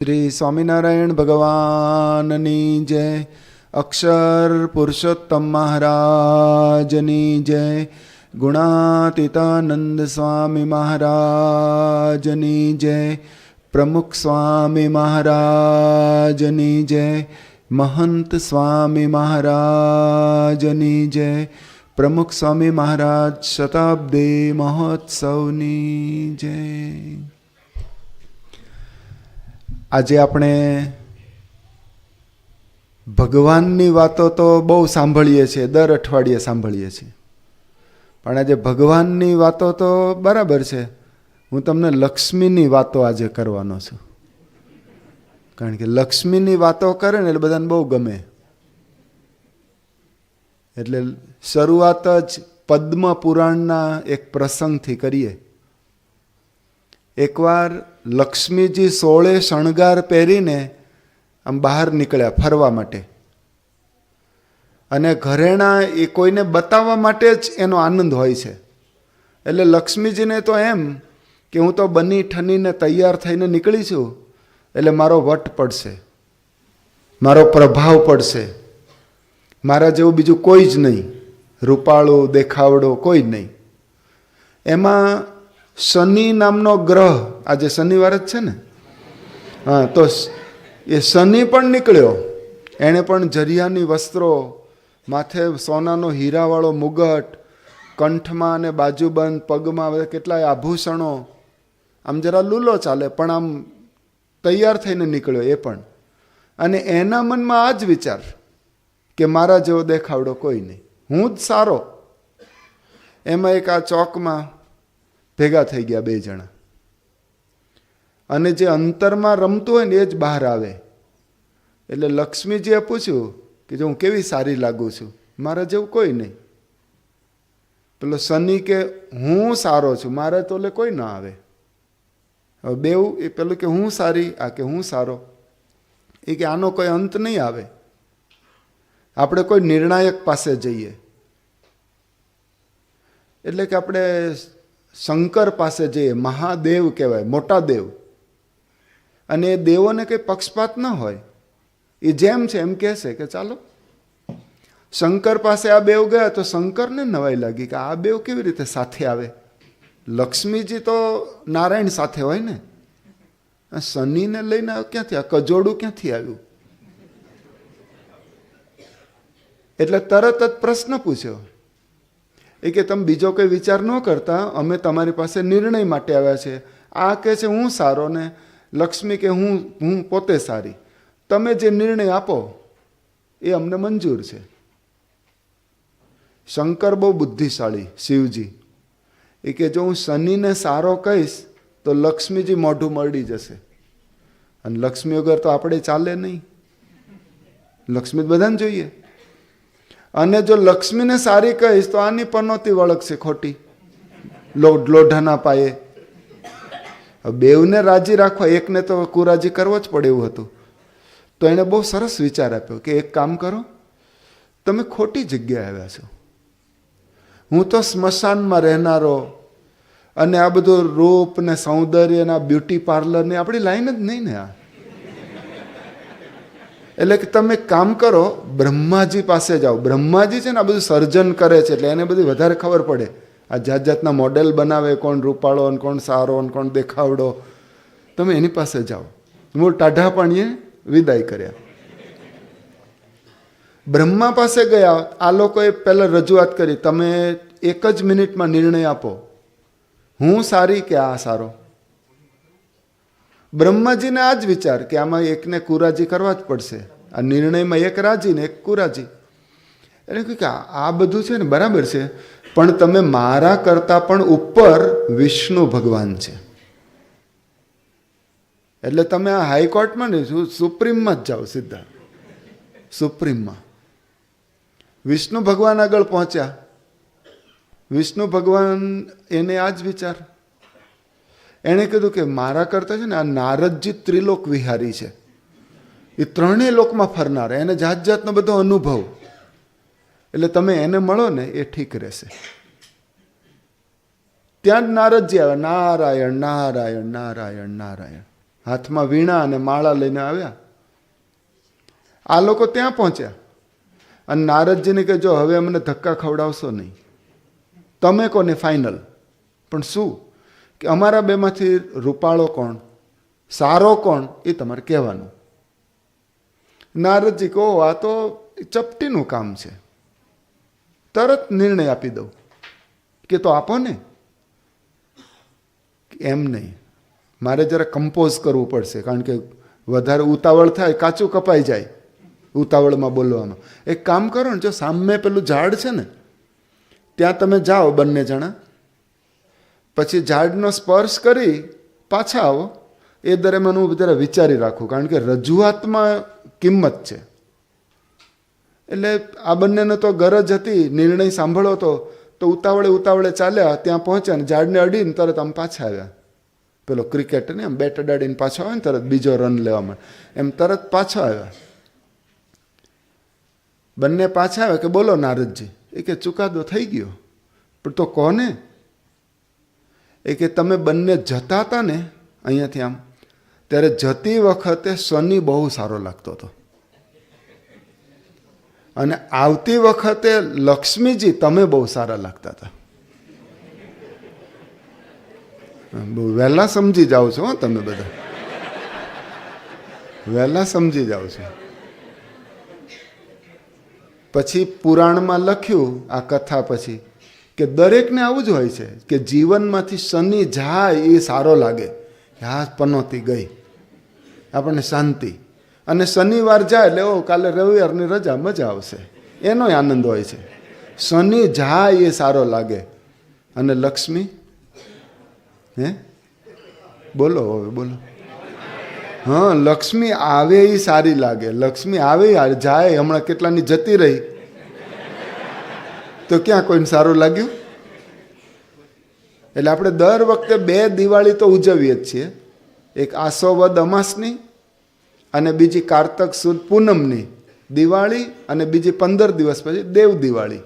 શ્રી સ્વામિનારાયણ ભગવાનની જય. અક્ષર પુરુષોત્તમ મહારાજની જય. ગુણાતીતાનંદ સ્વામી મહારાજની જય. પ્રમુખ સ્વામી મહારાજની જય. મહંત સ્વામી મહારાજની જય. પ્રમુખ સ્વામી મહારાજ શતાબ્દી મહોત્સવની જય. આજે આપણે ભગવાનની વાતો તો બહુ સાંભળીએ છીએ, દર અઠવાડિયે સાંભળીએ છીએ, પણ આજે ભગવાનની વાતો તો બરાબર છે. હું તમને લક્ષ્મીની વાતો આજે કરવાનો છું, કારણ કે લક્ષ્મીની વાતો કરે ને એટલે બધાને બહુ ગમે. એટલે શરૂઆત જ પદ્મ પુરાણના એક પ્રસંગથી કરીએ. એકવાર લક્ષ્મીજી 16 શણગાર પહેરીને આમ બહાર નીકળ્યા ફરવા માટે, અને ઘરેણા એ કોઈને બતાવવા માટે જ એનો આનંદ હોય છે. એટલે લક્ષ્મીજીને તો એમ કે હું તો બની ઠનીને તૈયાર થઈને નીકળી છું, એટલે મારો વટ પડશે, મારો પ્રભાવ પડશે, મારા જેવું બીજું કોઈ જ નહીં, રૂપાળું દેખાવડો કોઈ જ નહીં. એમાં શનિ નામનો ગ્રહ, આજે શનિવાર જ છે ને, હા, તો એ શનિ પણ નીકળ્યો. એણે પણ જરિયાની વસ્ત્રો, માથે સોનાનો હીરાવાળો મુગટ, કંઠમાં અને બાજુબંધ, પગમાં કેટલાય આભૂષણો, આમ જરા લૂલો ચાલે પણ આમ તૈયાર થઈને નીકળ્યો એ પણ. અને એના મનમાં આ જ વિચાર કે મારા જેવો દેખાવડો કોઈ નહીં, હું જ સારો. એમાં એક આ ચોકમાં ભેગા થઈ ગયા બે જણા, અને જે અંતરમાં રમતું હોય ને એ જ બહાર આવે. એટલે લક્ષ્મીજીએ પૂછ્યું કે જો હું કેવી સારી લાગુ છું, મારા જેવું કોઈ નહીં. પેલો શનિ કે હું સારો છું, મારે તો લે કોઈ ના આવે. હવે બેઉ, એ પેલું કે હું સારી, આ કે હું સારો. એ કે આનો કોઈ અંત નહીં આવે, આપણે કોઈ નિર્ણાયક પાસે જઈએ. એટલે કે આપણે શંકર પાસે જઈએ, મહાદેવ કહેવાય, મોટા દેવ. અને એ દેવોને કંઈ પક્ષપાત ન હોય, એ જેમ છે એમ કહેશે કે ચાલો. શંકર પાસે આ બેવ ગયા તો શંકરને નવાઈ લાગી કે આ બેવ કેવી રીતે સાથે આવે. લક્ષ્મીજી તો નારાયણ સાથે હોય ને, શનિને લઈને ક્યાંથી, આ કજોડું ક્યાંથી આવ્યું? એટલે તરત જ પ્રશ્ન પૂછ્યો. એ કે તમે બીજો કોઈ વિચાર ન કરતા, અમે તમારી પાસે નિર્ણય માટે આવ્યા છે. આ કહે છે હું સારો, ને લક્ષ્મી કે હું પોતે સારી. તમે જે નિર્ણય આપો એ અમને મંજૂર છે. શંકર બહુ બુદ્ધિશાળી, શિવજી. એ કે જો હું શનિને સારો કહીશ તો લક્ષ્મીજી મોઢું મરડી જશે, અને લક્ષ્મી વગર તો આપણે ચાલે નહીં. લક્ષ્મી બધાને જોઈએ. અને જો લક્ષ્મીને સારી કહીશ તો આની પનોતી વળગશે ખોટી, લોઢાના પાયે. બેવને રાજી રાખવા, એકને તો કુરાજી કરવો જ પડે એવું હતું. તો એણે બહુ સરસ વિચાર આપ્યો કે એક કામ કરો, તમે ખોટી જગ્યાએ આવ્યા છો. હું તો સ્મશાનમાં રહેનારો, અને આ બધું રૂપ ને સૌંદર્ય ને બ્યુટી પાર્લર ને આપણી લાઈન જ નહીં ને આ. એટલે કે તમે કામ કરો, બ્રહ્માજી પાસે જાઓ. બ્રહ્માજી છે ને આ બધું સર્જન કરે છે, એટલે એને બધી વધારે ખબર પડે. આ જાત જાતના મોડેલ બનાવે, કોણ રૂપાળો અને કોણ સારો અને કોણ દેખાવડો. તમે એની પાસે જાઓ. મૂળ ટાઢાપણીએ વિદાય કર્યા. બ્રહ્મા પાસે ગયા. આ લોકોએ પહેલાં રજૂઆત કરી, તમે એક જ મિનિટમાં નિર્ણય આપો, હું સારી કે આ સારો. બ્રહ્માજીને આ જ વિચાર કે આમાં એકને કુરાજી કરવા જ પડશે. આ નિર્ણયમાં એક રાજી ને એક કુરાજી. એટલે કે આ બધું છે ને બરાબર છે, પણ તમે મારા કરતાં પણ ઉપર વિષ્ણુ ભગવાન છે. એટલે તમે આ હાઈકોર્ટમાં નહીં, સુપ્રીમમાં જ જાઓ સીધા, સુપ્રીમમાં. વિષ્ણુ ભગવાન આગળ પહોંચ્યા. વિષ્ણુ ભગવાન એને આ જ વિચાર. એણે કીધું કે મારા કરતા છે ને આ નારદજી ત્રિલોક વિહારી છે, એ ત્રણેય લોકમાં ફરનાર, એને જાત જાતનો બધો અનુભવ. એટલે તમે એને મળો ને એ ઠીક રહેશે. ત્યાં જ નારદજી આવે, નારાયણ નારાયણ નારાયણ નારાયણ. હાથમાં વીણા અને માળા લઈને આવ્યા. આ લોકો ત્યાં પહોંચ્યા અને નારદજીને કે જો હવે અમને ધક્કા ખવડાવશો નહીં, તમે કોને ફાઇનલ. પણ શું કે અમારા બેમાંથી રૂપાળો કોણ, સારો કોણ, એ તમારે કહેવાનું. નારદજી કહો આ તો ચપટીનું કામ છે, તરત નિર્ણય આપી દઉં. કે તો આપો ને. એમ નહીં, મારે જરા કમ્પોઝ કરવું પડશે, કારણ કે વધારે ઉતાવળ થાય કાચું કપાઈ જાય ઉતાવળમાં બોલવામાં. એક કામ કરો ને, જો સામે પેલું ઝાડ છે ને ત્યાં તમે જાઓ બંને જણા, પછી ઝાડનો સ્પર્શ કરી પાછા આવો. એ દરમિયાન હું જરા વિચારી રાખું, કારણ કે રજૂઆતમાં કિંમત છે. એટલે આ બંનેને તો ગરજ હતી નિર્ણય સાંભળો તો ઉતાવળે ચાલ્યા, ત્યાં પહોંચ્યા ને ઝાડને અડીને તરત આમ પાછા આવ્યા. પેલો ક્રિકેટ ને આમ બેટ અડાડીને પાછો આવે ને તરત બીજો રન લેવા માટે, એમ તરત પાછો આવ્યા. બંને પાછા આવ્યા કે બોલો નારદજી. એ કે ચુકાદો થઈ ગયો. પણ તો કોને? એ કે તમે બંને જતા હતા ને અહીંયાથી આમ, ત્યારે જતી વખતે શનિ બહુ સારો લાગતો હતો, અને આવતી વખતે લક્ષ્મીજી તમે બહુ સારા લાગતા હતા. બહુ વહેલા સમજી જાઓ છો તમે બધા, વહેલા સમજી જાઓ છો. પછી પુરાણમાં લખ્યું આ કથા પછી કે દરેકને આવું જ હોય છે કે જીવનમાંથી શનિ જાય એ સારો લાગે. હા, પનોતી ગઈ, આપણને શાંતિ. અને શનિવાર જાય એટલે ઓ કાલે રવિવારની રજા, મજા આવશે, એનો આનંદ હોય છે. શનિ જાય એ સારો લાગે. અને લક્ષ્મી, હે બોલો હવે બોલો. હા, લક્ષ્મી આવે એ સારી લાગે. લક્ષ્મી આવે જાય, હમણાં કેટલાની જતી રહી તો ક્યાં કોઈને સારું લાગ્યું? એટલે આપણે દર વખતે 2 દિવાળી તો ઉજવીએ જ છીએ. એક આસો વદ અમાસની અને બીજી કારતક સુદ પૂનમની દિવાળી, અને બીજી 15 દિવસ પછી દેવ દિવાળી.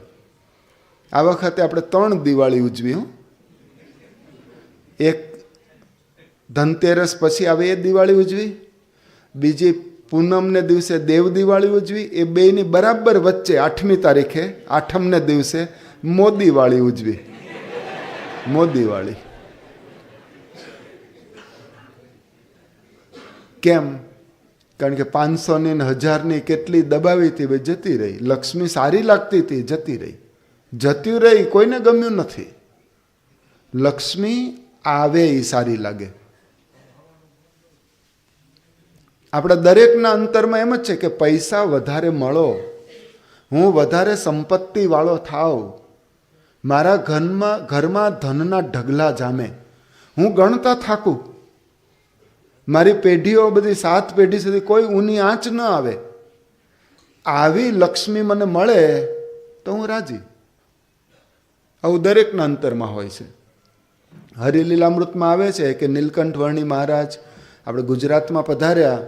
આ વખતે આપણે 3 દિવાળી ઉજવી. એક ધનતેરસ પછી આવે એ દિવાળી ઉજવી, બીજી પૂનમને દિવસે દેવ દિવાળી ઉજવી, એ બેની બરાબર વચ્ચે 8મી તારીખે 8મને દિવસે મોદીવાળી ઉજવી. મોદીવાળી કેમ? કારણ કે 500ની ને 1000ની કેટલી દબાવી હતી, ભાઈ જતી રહી. લક્ષ્મી સારી લાગતી હતી, જતી રહી. જતી રહી, કોઈને ગમ્યું નથી. લક્ષ્મી આવે એ સારી લાગે. આપણા દરેકના અંતરમાં એમ જ છે કે પૈસા વધારે મળો, હું વધારે સંપત્તિ વાળો થાવ, મારા ઘરમાં ધનના ઢગલા જામે, હું ગણતા થાકું, મારી પેઢીઓ બધી 7 પેઢી સુધી કોઈ ઊની આંચ ન આવે, આવી લક્ષ્મી મને મળે તો હું રાજી. આવું દરેકના અંતરમાં હોય છે. હરિલીલામૃતમાં આવે છે કે નીલકંઠ વર્ણી મહારાજ આપણે ગુજરાતમાં પધાર્યા,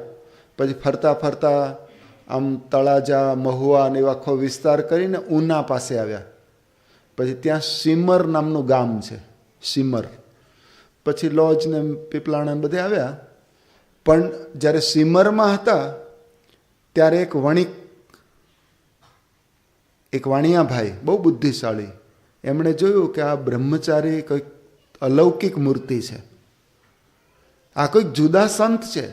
પછી ફરતા ફરતા આમ તળાજા, મહુવા અને એવો આખો વિસ્તાર કરીને ઉના પાસે આવ્યા. પછી ત્યાં સીમર નામનું ગામ છે, સીમર. પછી લોજ ને પીપલાણા બધે આવ્યા. પણ જ્યારે સીમરમાં હતા ત્યારે એક વાણિયાભાઈ બહુ બુદ્ધિશાળી, એમણે જોયું કે આ બ્રહ્મચારી કંઈક અલૌકિક મૂર્તિ છે, આ કોઈક જુદા સંત છે.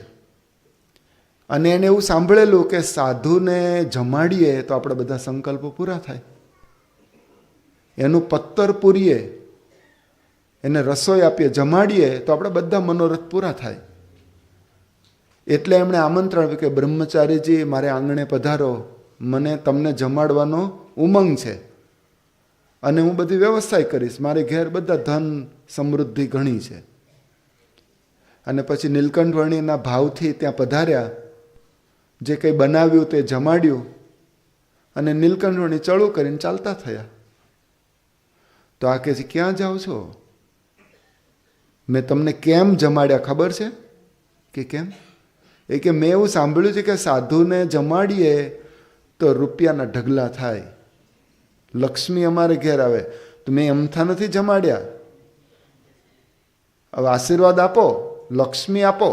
અને એને એવું સાંભળેલું કે સાધુને જમાડીએ તો આપણે બધા સંકલ્પો પૂરા થાય, એનું પત્તર પૂરીએ, એને રસોઈ આપીએ, જમાડીએ તો આપણે બધા મનોરથ પૂરા થાય. એટલે એમણે આમંત્રણ આપ્યું કે બ્રહ્મચારીજી મારે આંગણે પધારો, મને તમને જમાડવાનો ઉમંગ છે અને હું બધી વ્યવસ્થા કરીશ, મારે ઘેર બધા ધન સમૃદ્ધિ ઘણી છે. અને પછી નીલકંઠ વર્ણીના ભાવથી ત્યાં પધાર્યા, જે કંઈ બનાવ્યું તે જમાડ્યું, અને નીલકંઠ વર્ણી ચડું કરીને ચાલતા થયા. તો આ કે છે ક્યાં જાઓ છો? મેં તમને કેમ જમાડ્યા ખબર છે? કે કેમ? એ કે મેં એવું સાંભળ્યું છે કે સાધુને જમાડીએ તો રૂપિયાના ઢગલા થાય, લક્ષ્મી અમારે ઘેર આવે. તો મેં અમથા નથી જમાડ્યા, હવે આશીર્વાદ આપો, લક્ષ્મી આપો.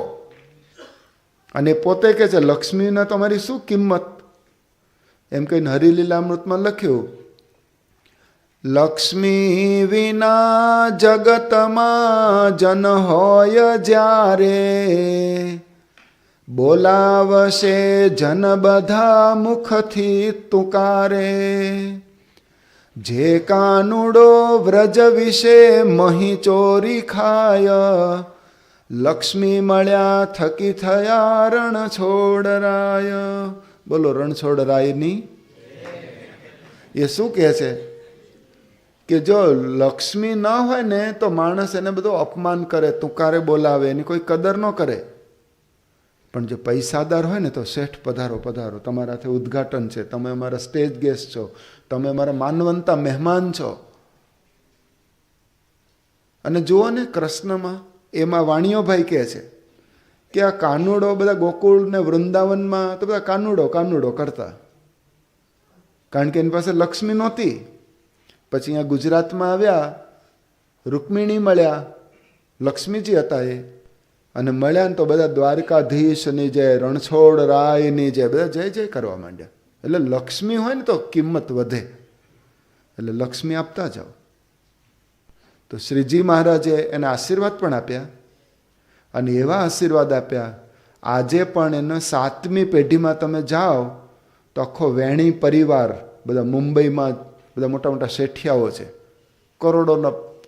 અને પોતે કહે છે લક્ષ્મીને તમારી શું કિંમત? એમ કહીને હરિલીલામૃતમાં લખ્યું, લક્ષ્મી વિના જગતમાં જન હોય જ્યારે, બોલાવશે જન બધા મુખથી તુકારે. જે કાનુડો વ્રજ વિશે મહી ચોરી ખાય, લક્ષ્મી મળ્યા થકી થયા રણ છોડરાય. બોલો રણછોડરાયની. એ શું કહે છે કે જો લક્ષ્મી ન હોય ને તો માણસ એને બધું અપમાન કરે, તુકારે બોલાવે, એની કોઈ કદર ન કરે. પણ જો પૈસાદાર હોય ને તો શેઠ પધારો પધારો, તમારાથી ઉદ્ઘાટન છે, તમે અમારા સ્ટેજ ગેસ્ટ છો, તમે અમારા માનવંતા મહેમાન છો. અને જુઓ ને કૃષ્ણમાં એમાં વાણિયોભાઈ કહે છે કે આ કાનુડો બધા ગોકુળ ને વૃંદાવનમાં તો બધા કાનુડો કાનુડો કરતા, કારણ કે એની પાસે લક્ષ્મી નહોતી. પછી અહીંયા ગુજરાતમાં આવ્યા, રૂકમિણી મળ્યા, લક્ષ્મીજી હતા એ, અને મળ્યા ને તો બધા દ્વારકાધીશની જય, રણછોડરાયની જય, બધા જય જય કરવા માંડ્યા. એટલે લક્ષ્મી હોય ને તો કિંમત વધે, એટલે લક્ષ્મી આપતા જાઓ. તો શ્રીજી મહારાજે એને આશીર્વાદ પણ આપ્યા, અને એવા આશીર્વાદ આપ્યા, આજે પણ એને 7મી પેઢીમાં તમે જાઓ તો આખો વેણી પરિવાર, બધા મુંબઈમાં બધા મોટા મોટા શેઠિયાઓ છે,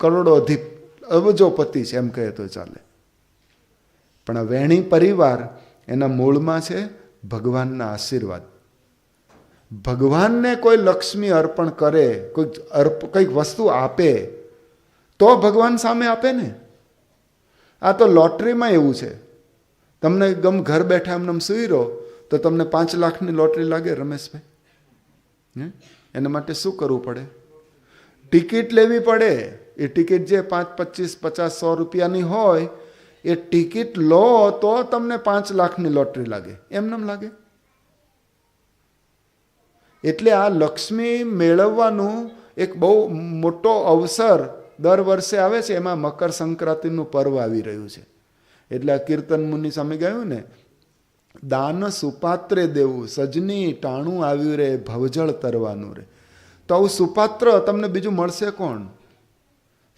કરોડો અબજોપતિ છે એમ કહે તો ચાલે. પણ આ વેણી પરિવાર એના મૂળમાં છે ભગવાનના આશીર્વાદ. ભગવાનને કોઈ લક્ષ્મી અર્પણ કરે, કંઈક વસ્તુ આપે તો ભગવાન સામે આપે ને. આ તો લોટરીમાં એવું છે, તમને ઘર બેઠા એમને સુઈ રહો તો તમને 5 લાખની લોટરી લાગે રમેશભાઈ. એના માટે શું કરવું પડે? ટિકિટ લેવી પડે. એ ટિકિટ જે 5, 25, 50, 100 રૂપિયાની હોય, એ ટિકિટ લો તો તમને 5 લાખની લોટરી લાગે, એમને લાગે. એટલે આ લક્ષ્મી મેળવવાનું એક બહુ મોટો અવસર દર વર્ષે આવે છે. એમાં મકર સંક્રાંતિનું પર્વ આવી રહ્યું છે. એટલે આ કીર્તન મુનિ સામે ગાયું ને, દાન સુપાત્રે દેવું, સજની ટાણું આવ્યું રે, ભવજળ તરવાનું રે. તો આવું સુપાત્ર તમને બીજું મળશે કોણ?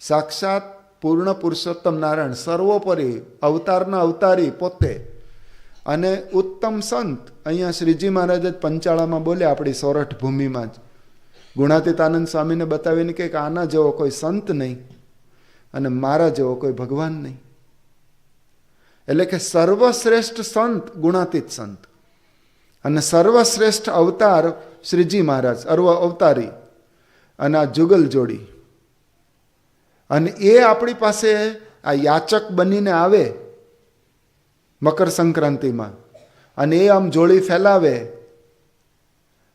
સાક્ષાત પૂર્ણ પુરુષોત્તમ નારાયણ, સર્વોપરી અવતારના અવતારી પોતે, અને ઉત્તમ સંત. અહીંયા શ્રીજી મહારાજ જ પંચાળામાં બોલ્યા, આપણી સોરઠ ભૂમિમાં જ ગુણાતીતાનંદ સ્વામીને બતાવીને કે આના જેવો કોઈ સંત નહીં અને મારા જેવો કોઈ ભગવાન નહીં. એટલે કે સર્વશ્રેષ્ઠ સંત ગુણાતીત સંત, અને સર્વશ્રેષ્ઠ અવતાર શ્રીજી મહારાજ અવતારી, અને આ જુગલ જોડી. અને એ આપણી પાસે આ યાચક બનીને આવે મકર સંક્રાંતિમાં, અને એ આમ જોડી ફેલાવે,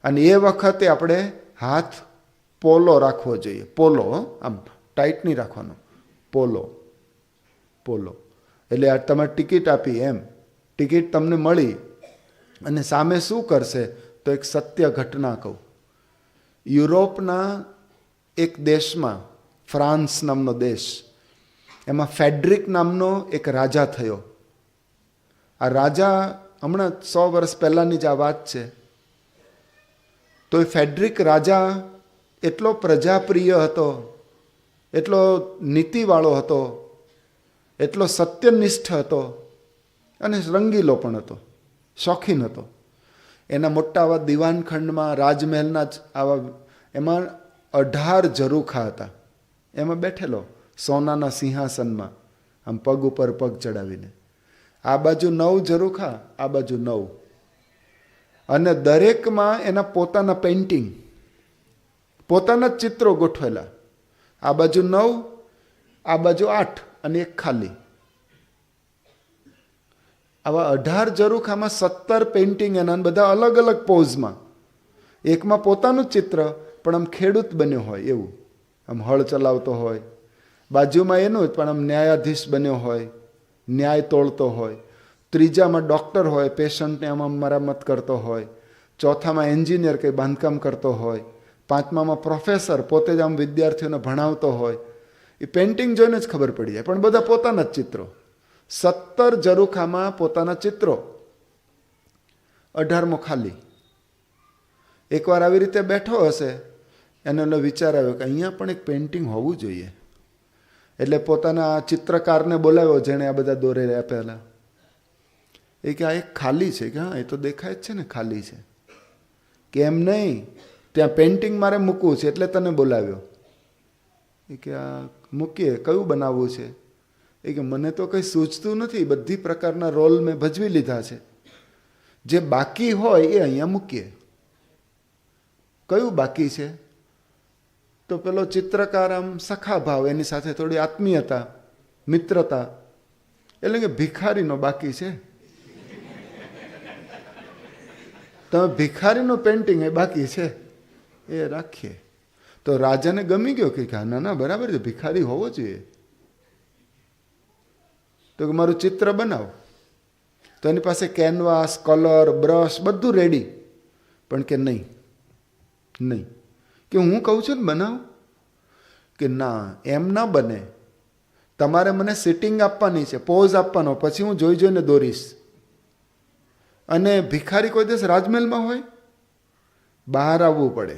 અને એ વખતે આપણે હાથ પોલો રાખવો જોઈએ. પોલો, આમ ટાઈટ નહીં રાખવાનો, પોલો પોલો. એટલે આ તમારે ટિકિટ આપી એમ, ટિકિટ તમને મળી, અને સામે શું કરશે? તો એક સત્ય ઘટના કહું. યુરોપના એક દેશમાં, ફ્રાન્સ નામનો દેશ, એમાં ફેડરિક નામનો એક રાજા થયો. આ રાજા હમણાં 100 વર્ષ પહેલાંની જ આ વાત છે. તો એ ફેડરિક રાજા એટલો પ્રજાપ્રિય હતો, એટલો નીતિવાળો હતો, એટલો સત્યનિષ્ઠ હતો, અને રંગીલો પણ હતો, શોખીન હતો. એના મોટા આવા દિવાનખંડમાં, રાજમહેલના જ આવા, એમાં 18 ઝરૂખા હતા. એમાં બેઠેલો સોનાના સિંહાસનમાં, આમ પગ ઉપર પગ ચડાવીને. આ બાજુ 9 ઝરૂખા, આ બાજુ 9, અને દરેકમાં એના પોતાના પેઇન્ટિંગ, પોતાના જ ચિત્રો ગોઠવેલા. આ બાજુ 9, આ બાજુ 8, અને એક ખાલી. આવા 18 ઝરૂખામાં 17 પેઇન્ટિંગ એના, બધા અલગ અલગ પોઝમાં. એકમાં પોતાનું જ ચિત્ર, પણ આમ ખેડૂત બન્યો હોય એવું, આમ હળ ચલાવતો હોય. બાજુમાં એનું જ, પણ આમ ન્યાયાધીશ બન્યો હોય, ન્યાય તોડતો હોય. ત્રીજામાં ડૉક્ટર હોય, પેશન્ટને આમાં મરામત કરતો હોય. ચોથામાં એન્જિનિયર કંઈ બાંધકામ કરતો હોય. પાંચમામાં પ્રોફેસર, પોતે જ આમ વિદ્યાર્થીઓને ભણાવતો હોય. એ પેઇન્ટિંગ જોઈને જ ખબર પડી જાય, પણ બધા પોતાના જ ચિત્રો. 17 ઝરૂખામાં પોતાના ચિત્રો, 18મો ખાલી. એકવાર આવી રીતે બેઠો હશે, એને એનો વિચાર આવ્યો કે અહીંયા પણ એક પેઇન્ટિંગ હોવું જોઈએ. એટલે પોતાના ચિત્રકારને બોલાવ્યો, જેણે આ બધા દોરેલા પહેલાં. એ કે આ એક ખાલી છે. કે હા, એ તો દેખાય જ છે ને ખાલી છે. કે એમ નહીં, ત્યાં પેઇન્ટિંગ મારે મૂકવું છે એટલે તને બોલાવ્યો. એ કે આ મૂકીએ, કયું બનાવવું છે? એ કે મને તો કંઈ સૂચતું નથી, બધી પ્રકારના રોલ મેં ભજવી લીધા છે, જે બાકી હોય એ અહીંયા મૂકીએ. કયું બાકી છે? તો પેલો ચિત્રકાર આમ સખા ભાવ, એની સાથે થોડી આત્મીયતા, મિત્રતા, એટલે કે ભિખારીનો બાકી છે. તમે ભિખારીનું પેઇન્ટિંગ એ બાકી છે, એ રાખીએ. તો રાજાને ગમી ગયો કે ના ના બરાબર છે, ભિખારી હોવો જોઈએ. તો કે મારું ચિત્ર બનાવ. તો એની પાસે કેનવાસ, કલર, બ્રશ બધું રેડી. પણ કે નહીં નહીં, કે હું કહું છું ને બનાવ. કે ના, એમ ના બને. તમારે મને સિટિંગ આપવાની છે, પોઝ આપવાનો, પછી હું જોઈ જોઈને દોરીશ. અને ભિખારી કોઈ દિવસ રાજમહેલમાં હોય? બહાર આવવું પડે.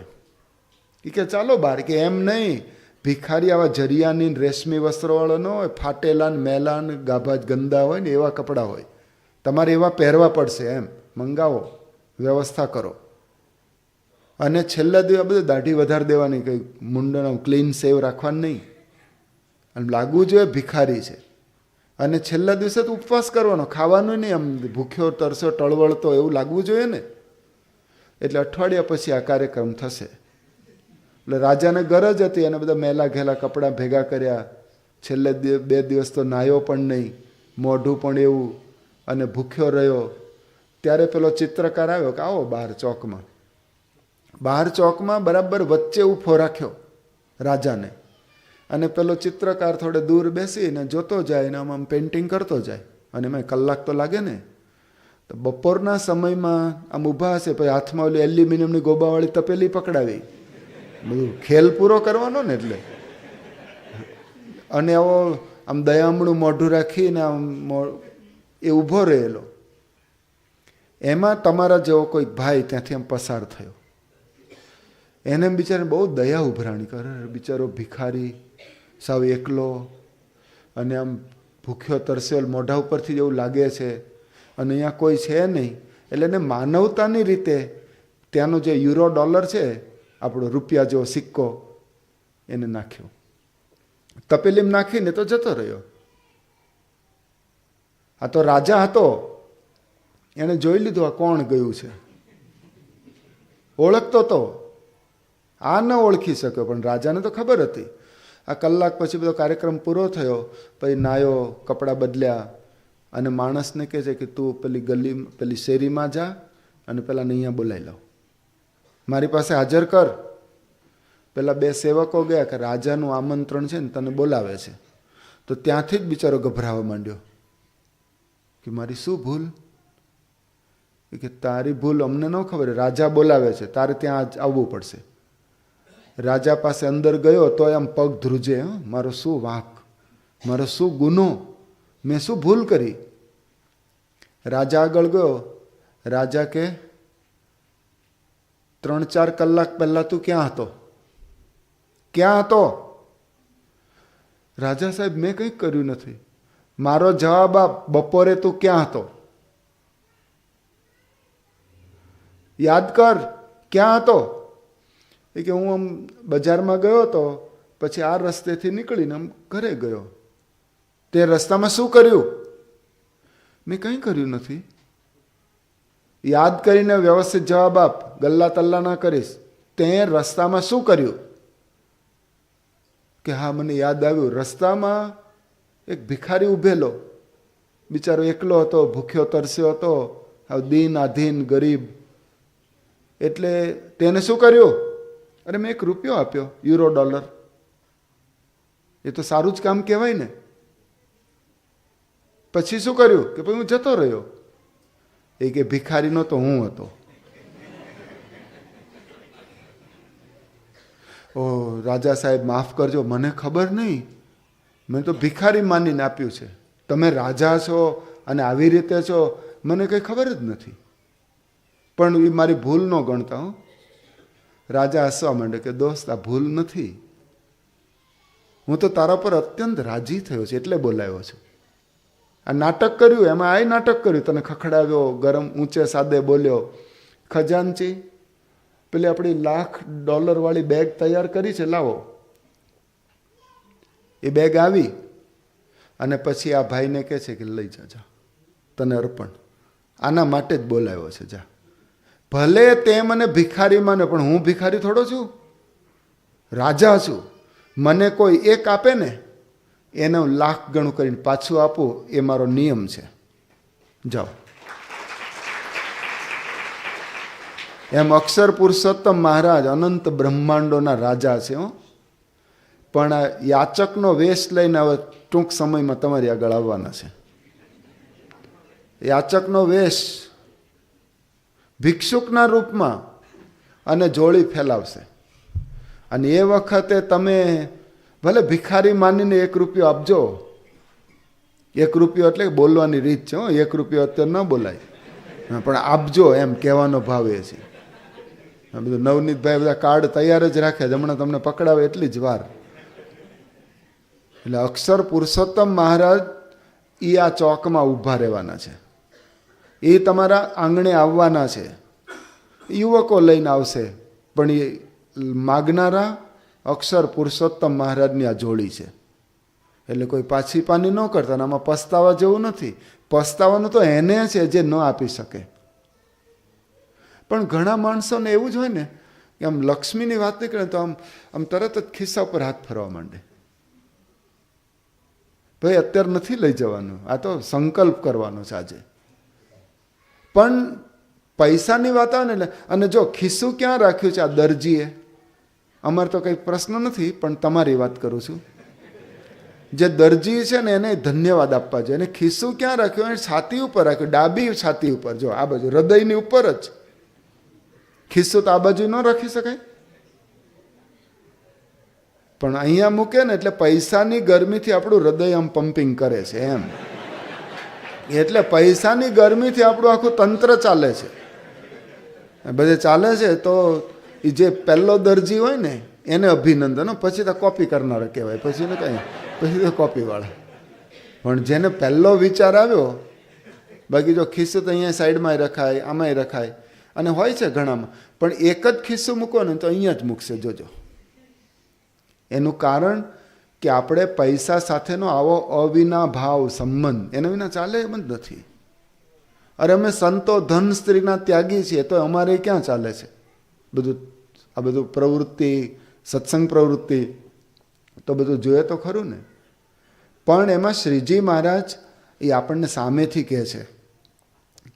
કે ચાલો બહાર. કે એમ નહીં, ભિખારી આવા જરિયાની રેશમી વસ્ત્રોવાળો ન હોય, ફાટેલા ને મેલા ને ગાભા ગંદા હોય ને એવા કપડાં હોય. તમારે એવા પહેરવા પડશે. એમ મંગાવો, વ્યવસ્થા કરો. અને છેલ્લા દિવસ બધું દાઢી વધારે દેવાની, કંઈ મુંડનો ક્લીન સેવ રાખવાનું નહીં. આમ લાગવું જોઈએ ભિખારી છે. અને છેલ્લા દિવસે તો ઉપવાસ કરવાનો, ખાવાનું નહીં. આમ ભૂખ્યો તરસ્યો ટળવળતો એવું લાગવું જોઈએ ને. એટલે અઠવાડિયા પછી આ કાર્યક્રમ થશે. એટલે રાજાને ગરજ હતી, અને બધા મેલા ઘેલા કપડાં ભેગા કર્યા. છેલ્લે 2 દિવસ તો નાહ્યો પણ નહીં, મોઢું પણ એવું, અને ભૂખ્યો રહ્યો. ત્યારે પેલો ચિત્રકાર આવ્યો કે આવો બહાર ચોકમાં. બહાર ચોકમાં બરાબર વચ્ચે ઊભો રાખ્યો રાજાને. અને પેલો ચિત્રકાર થોડે દૂર બેસીને જોતો જાય, ને આમ પેઇન્ટિંગ કરતો જાય. અને એમાં કલાક તો લાગે ને. તો બપોરના સમયમાં આમ ઊભા હશે, પછી હાથમાં ઓલી એલ્યુમિનિયમની ગોબાવાળી તપેલી પકડાવી, બધું ખેલ પૂરો કરવાનો ને. એટલે અને આવો આમ દયામણું મોઢું રાખીને આમ એ ઊભો રહેલો. એમાં તમારા જેવો કોઈ ભાઈ ત્યાંથી આમ પસાર થયો. એને બિચારાને બહુ દયા ઉભરાણી કરે. બિચારો ભિખારી, સાવ એકલો, અને આમ ભૂખ્યો તરસ્યો, મોઢા ઉપરથી જેવું લાગે છે, અને અહીંયા કોઈ છે નહીં. એટલે એને માનવતાની રીતે ત્યાંનો જે યુરો ડોલર છે, આપણો રૂપિયા જેવો સિક્કો, એને નાખ્યો. તપેલીમાં નાખીને તો જતો રહ્યો. આ તો રાજા હતો, એને જોઈ લીધું આ કોણ ગયું છે. ઓળખતો તો, આ ન ઓળખી શક્યો, પણ રાજાને તો ખબર હતી. આ કલાક પછી બધો કાર્યક્રમ પૂરો થયો. પછી નાયો, કપડાં બદલ્યા, અને માણસને કહે છે કે તું પેલી ગલી, પેલી શેરીમાં જા, અને પેલાને અહીંયા બોલાવી લાવ, મારી પાસે હાજર કર. પેલા 2 સેવકો ગયા કે રાજાનું આમંત્રણ છે ને, તને બોલાવે છે. તો ત્યાંથી જ બિચારો ગભરાવા માંડ્યો કે મારી શું ભૂલ? કે તારી ભૂલ અમને ન ખબર, રાજા બોલાવે છે, તારે ત્યાં આવવું પડશે. રાજા પાસે અંદર ગયો તો આમ પગ ધ્રુજે, મારો શું વાંક, મારો શું ગુનો, મેં શું ભૂલ કરી? રાજા આગળ ગયો. રાજા કે 3-4 કલાક પહેલા તું ક્યાં હતો? ક્યાં હતો? રાજા સાહેબ, મેં કંઈ કર્યું નથી. મારો જવાબ આપ, બપોરે તું ક્યાં હતો? યાદ કર, ક્યાં હતો? એ કે હું આમ બજારમાં ગયો હતો, પછી આ રસ્તેથી નીકળીને આમ ઘરે ગયો. તે રસ્તામાં શું કર્યું? મેં કંઈ કર્યું નથી. યાદ કરીને વ્યવસ્થિત જવાબ આપ, ગલ્લા તલ્લા ના કરીશ. તે રસ્તામાં શું કર્યું? કે હા, મને યાદ આવ્યું. રસ્તામાં એક ભિખારી ઊભેલો, બિચારો એકલો હતો, ભૂખ્યો તરસ્યો હતો, દીન આધીન ગરીબ. એટલે તેને શું કર્યું? અરે મેં 1 રૂપિયો આપ્યો, યુરો ડોલર. એ તો સારું જ કામ કહેવાય ને. પછી શું કર્યું? કે પછી હું જતો રહ્યો. એ કે ભિખારીનો તો હું હતો. ઓ રાજા સાહેબ, માફ કરજો, મને ખબર નહીં, મેં તો ભિખારી માનીને આપ્યું છે. તમે રાજા છો અને આવી રીતે છો, મને કંઈ ખબર જ નથી. પણ એ મારી ભૂલ ન ગણતા હો. રાજા હસવા માંડે કે દોસ્ત આ ભૂલ નથી, હું તો તારા પર અત્યંત રાજી થયો છું એટલે બોલાવ્યો છું. આ નાટક કર્યું, એમાં આ નાટક કર્યું, તને ખખડાવ્યો, ગરમ ઊંચે સાદે બોલ્યો. ખજાનચી પેલી આપણી $1,00,000 વાળી બેગ તૈયાર કરી છે, લાવો. એ બેગ આવી અને પછી આ ભાઈને કહે છે કે લઈ જા, તને અર્પણ. આના માટે જ બોલાવ્યો છે, જા. ભલે તે મને ભિખારી માને, પણ હું ભિખારી થોડો છું, રાજા છું. મને કોઈ એક આપે ને એને હું 1,00,000 ગણું કરીને પાછું આપું, એ મારો નિયમ છે. જાઓ. એમ અક્ષર પુરુષોત્તમ મહારાજ અનંત બ્રહ્માંડોના રાજા છે હો. પણ આ યાચકનો વેશ લઈને હવે ટૂંક સમયમાં તમારી આગળ આવવાના છે. યાચકનો વેશ ભિક્ષુકના રૂપમાં અને જોડી ફેલાવશે. અને એ વખતે તમે ભલે ભિખારી માનીને ₹1 આપજો. ₹1 એટલે બોલવાની રીત છે હો, ₹1 અત્યારે ન બોલાય, પણ આપજો એમ કહેવાનો ભાવ એ છે. બધું નવનીતભાઈ બધા કાર્ડ તૈયાર જ રાખે છે, હમણાં તમને પકડાવે એટલી જ વાર. એટલે અક્ષર પુરુષોત્તમ મહારાજ એ આ ચોકમાં ઊભા રહેવાના છે, એ તમારા આંગણે આવવાના છે. યુવકો લઈને આવશે, પણ એ માગનારા અક્ષર પુરુષોત્તમ મહારાજની આ જોડી છે. એટલે કોઈ પાછી પાની ન કરતા. આમાં પસ્તાવા જેવું નથી. પસ્તાવાનું તો એને છે જે ન આપી શકે. પણ ઘણા માણસોને એવું જ હોય ને કે આમ લક્ષ્મીની વાત નીકળે તો આમ તરત જ ખિસ્સા ઉપર હાથ ફરવા માંડે. ભાઈ અત્યારે નથી લઈ જવાનું, આ તો સંકલ્પ કરવાનો છે આજે. પણ પૈસાની વાત આવે ને, અને જો ખિસ્સું ક્યાં રાખ્યું છે આ દરજીએ, અમારે તો કંઈ પ્રશ્ન નથી, પણ તમારી વાત કરું છું. જે દરજી છે ને એને ધન્યવાદ આપવા જોઈએ. એને ખિસ્સું ક્યાં રાખ્યું? એને છાતી ઉપર રાખ્યું, ડાબી છાતી ઉપર. જો આ બાજુ હૃદયની ઉપર જ. ખિસ્સું તો આ બાજુ ન રાખી શકાય, પણ અહીંયા મૂકે ને એટલે પૈસાની ગરમીથી આપણું હૃદય આમ પમ્પિંગ કરે છે એમ. એટલે પૈસાની ગરમીથી આપણું આખું તંત્ર ચાલે છે, બધે ચાલે છે. તો એ જે પહેલો દરજી હોય ને એને અભિનંદન, પછી તો કોપી કરનારા કહેવાય, પછી ને કાંઈ, પછી તો કોપીવાળા. પણ જેને પહેલો વિચાર આવ્યો, બાકી જો ખિસ્સું તો અહીંયા સાઈડમાં રખાય, આમાંય રખાય, અને હોય છે ઘણામાં, પણ એક જ ખિસ્સું મૂકો ને તો અહીંયા જ મૂકશે, જોજો. એનું કારણ કે આપણે પૈસા સાથેનો આવો અવિના ભાવ સંબંધ, એના વિના ચાલે એમ જ નથી. અરે અમે સંતો ધન સ્ત્રીના ત્યાગી છીએ, તો અમારે ક્યાં ચાલે છે બધું? આ બધું પ્રવૃત્તિ, સત્સંગ પ્રવૃત્તિ તો બધું જોઈએ તો ખરું ને. પણ એમાં શ્રીજી મહારાજ એ આપણને સામેથી કહે છે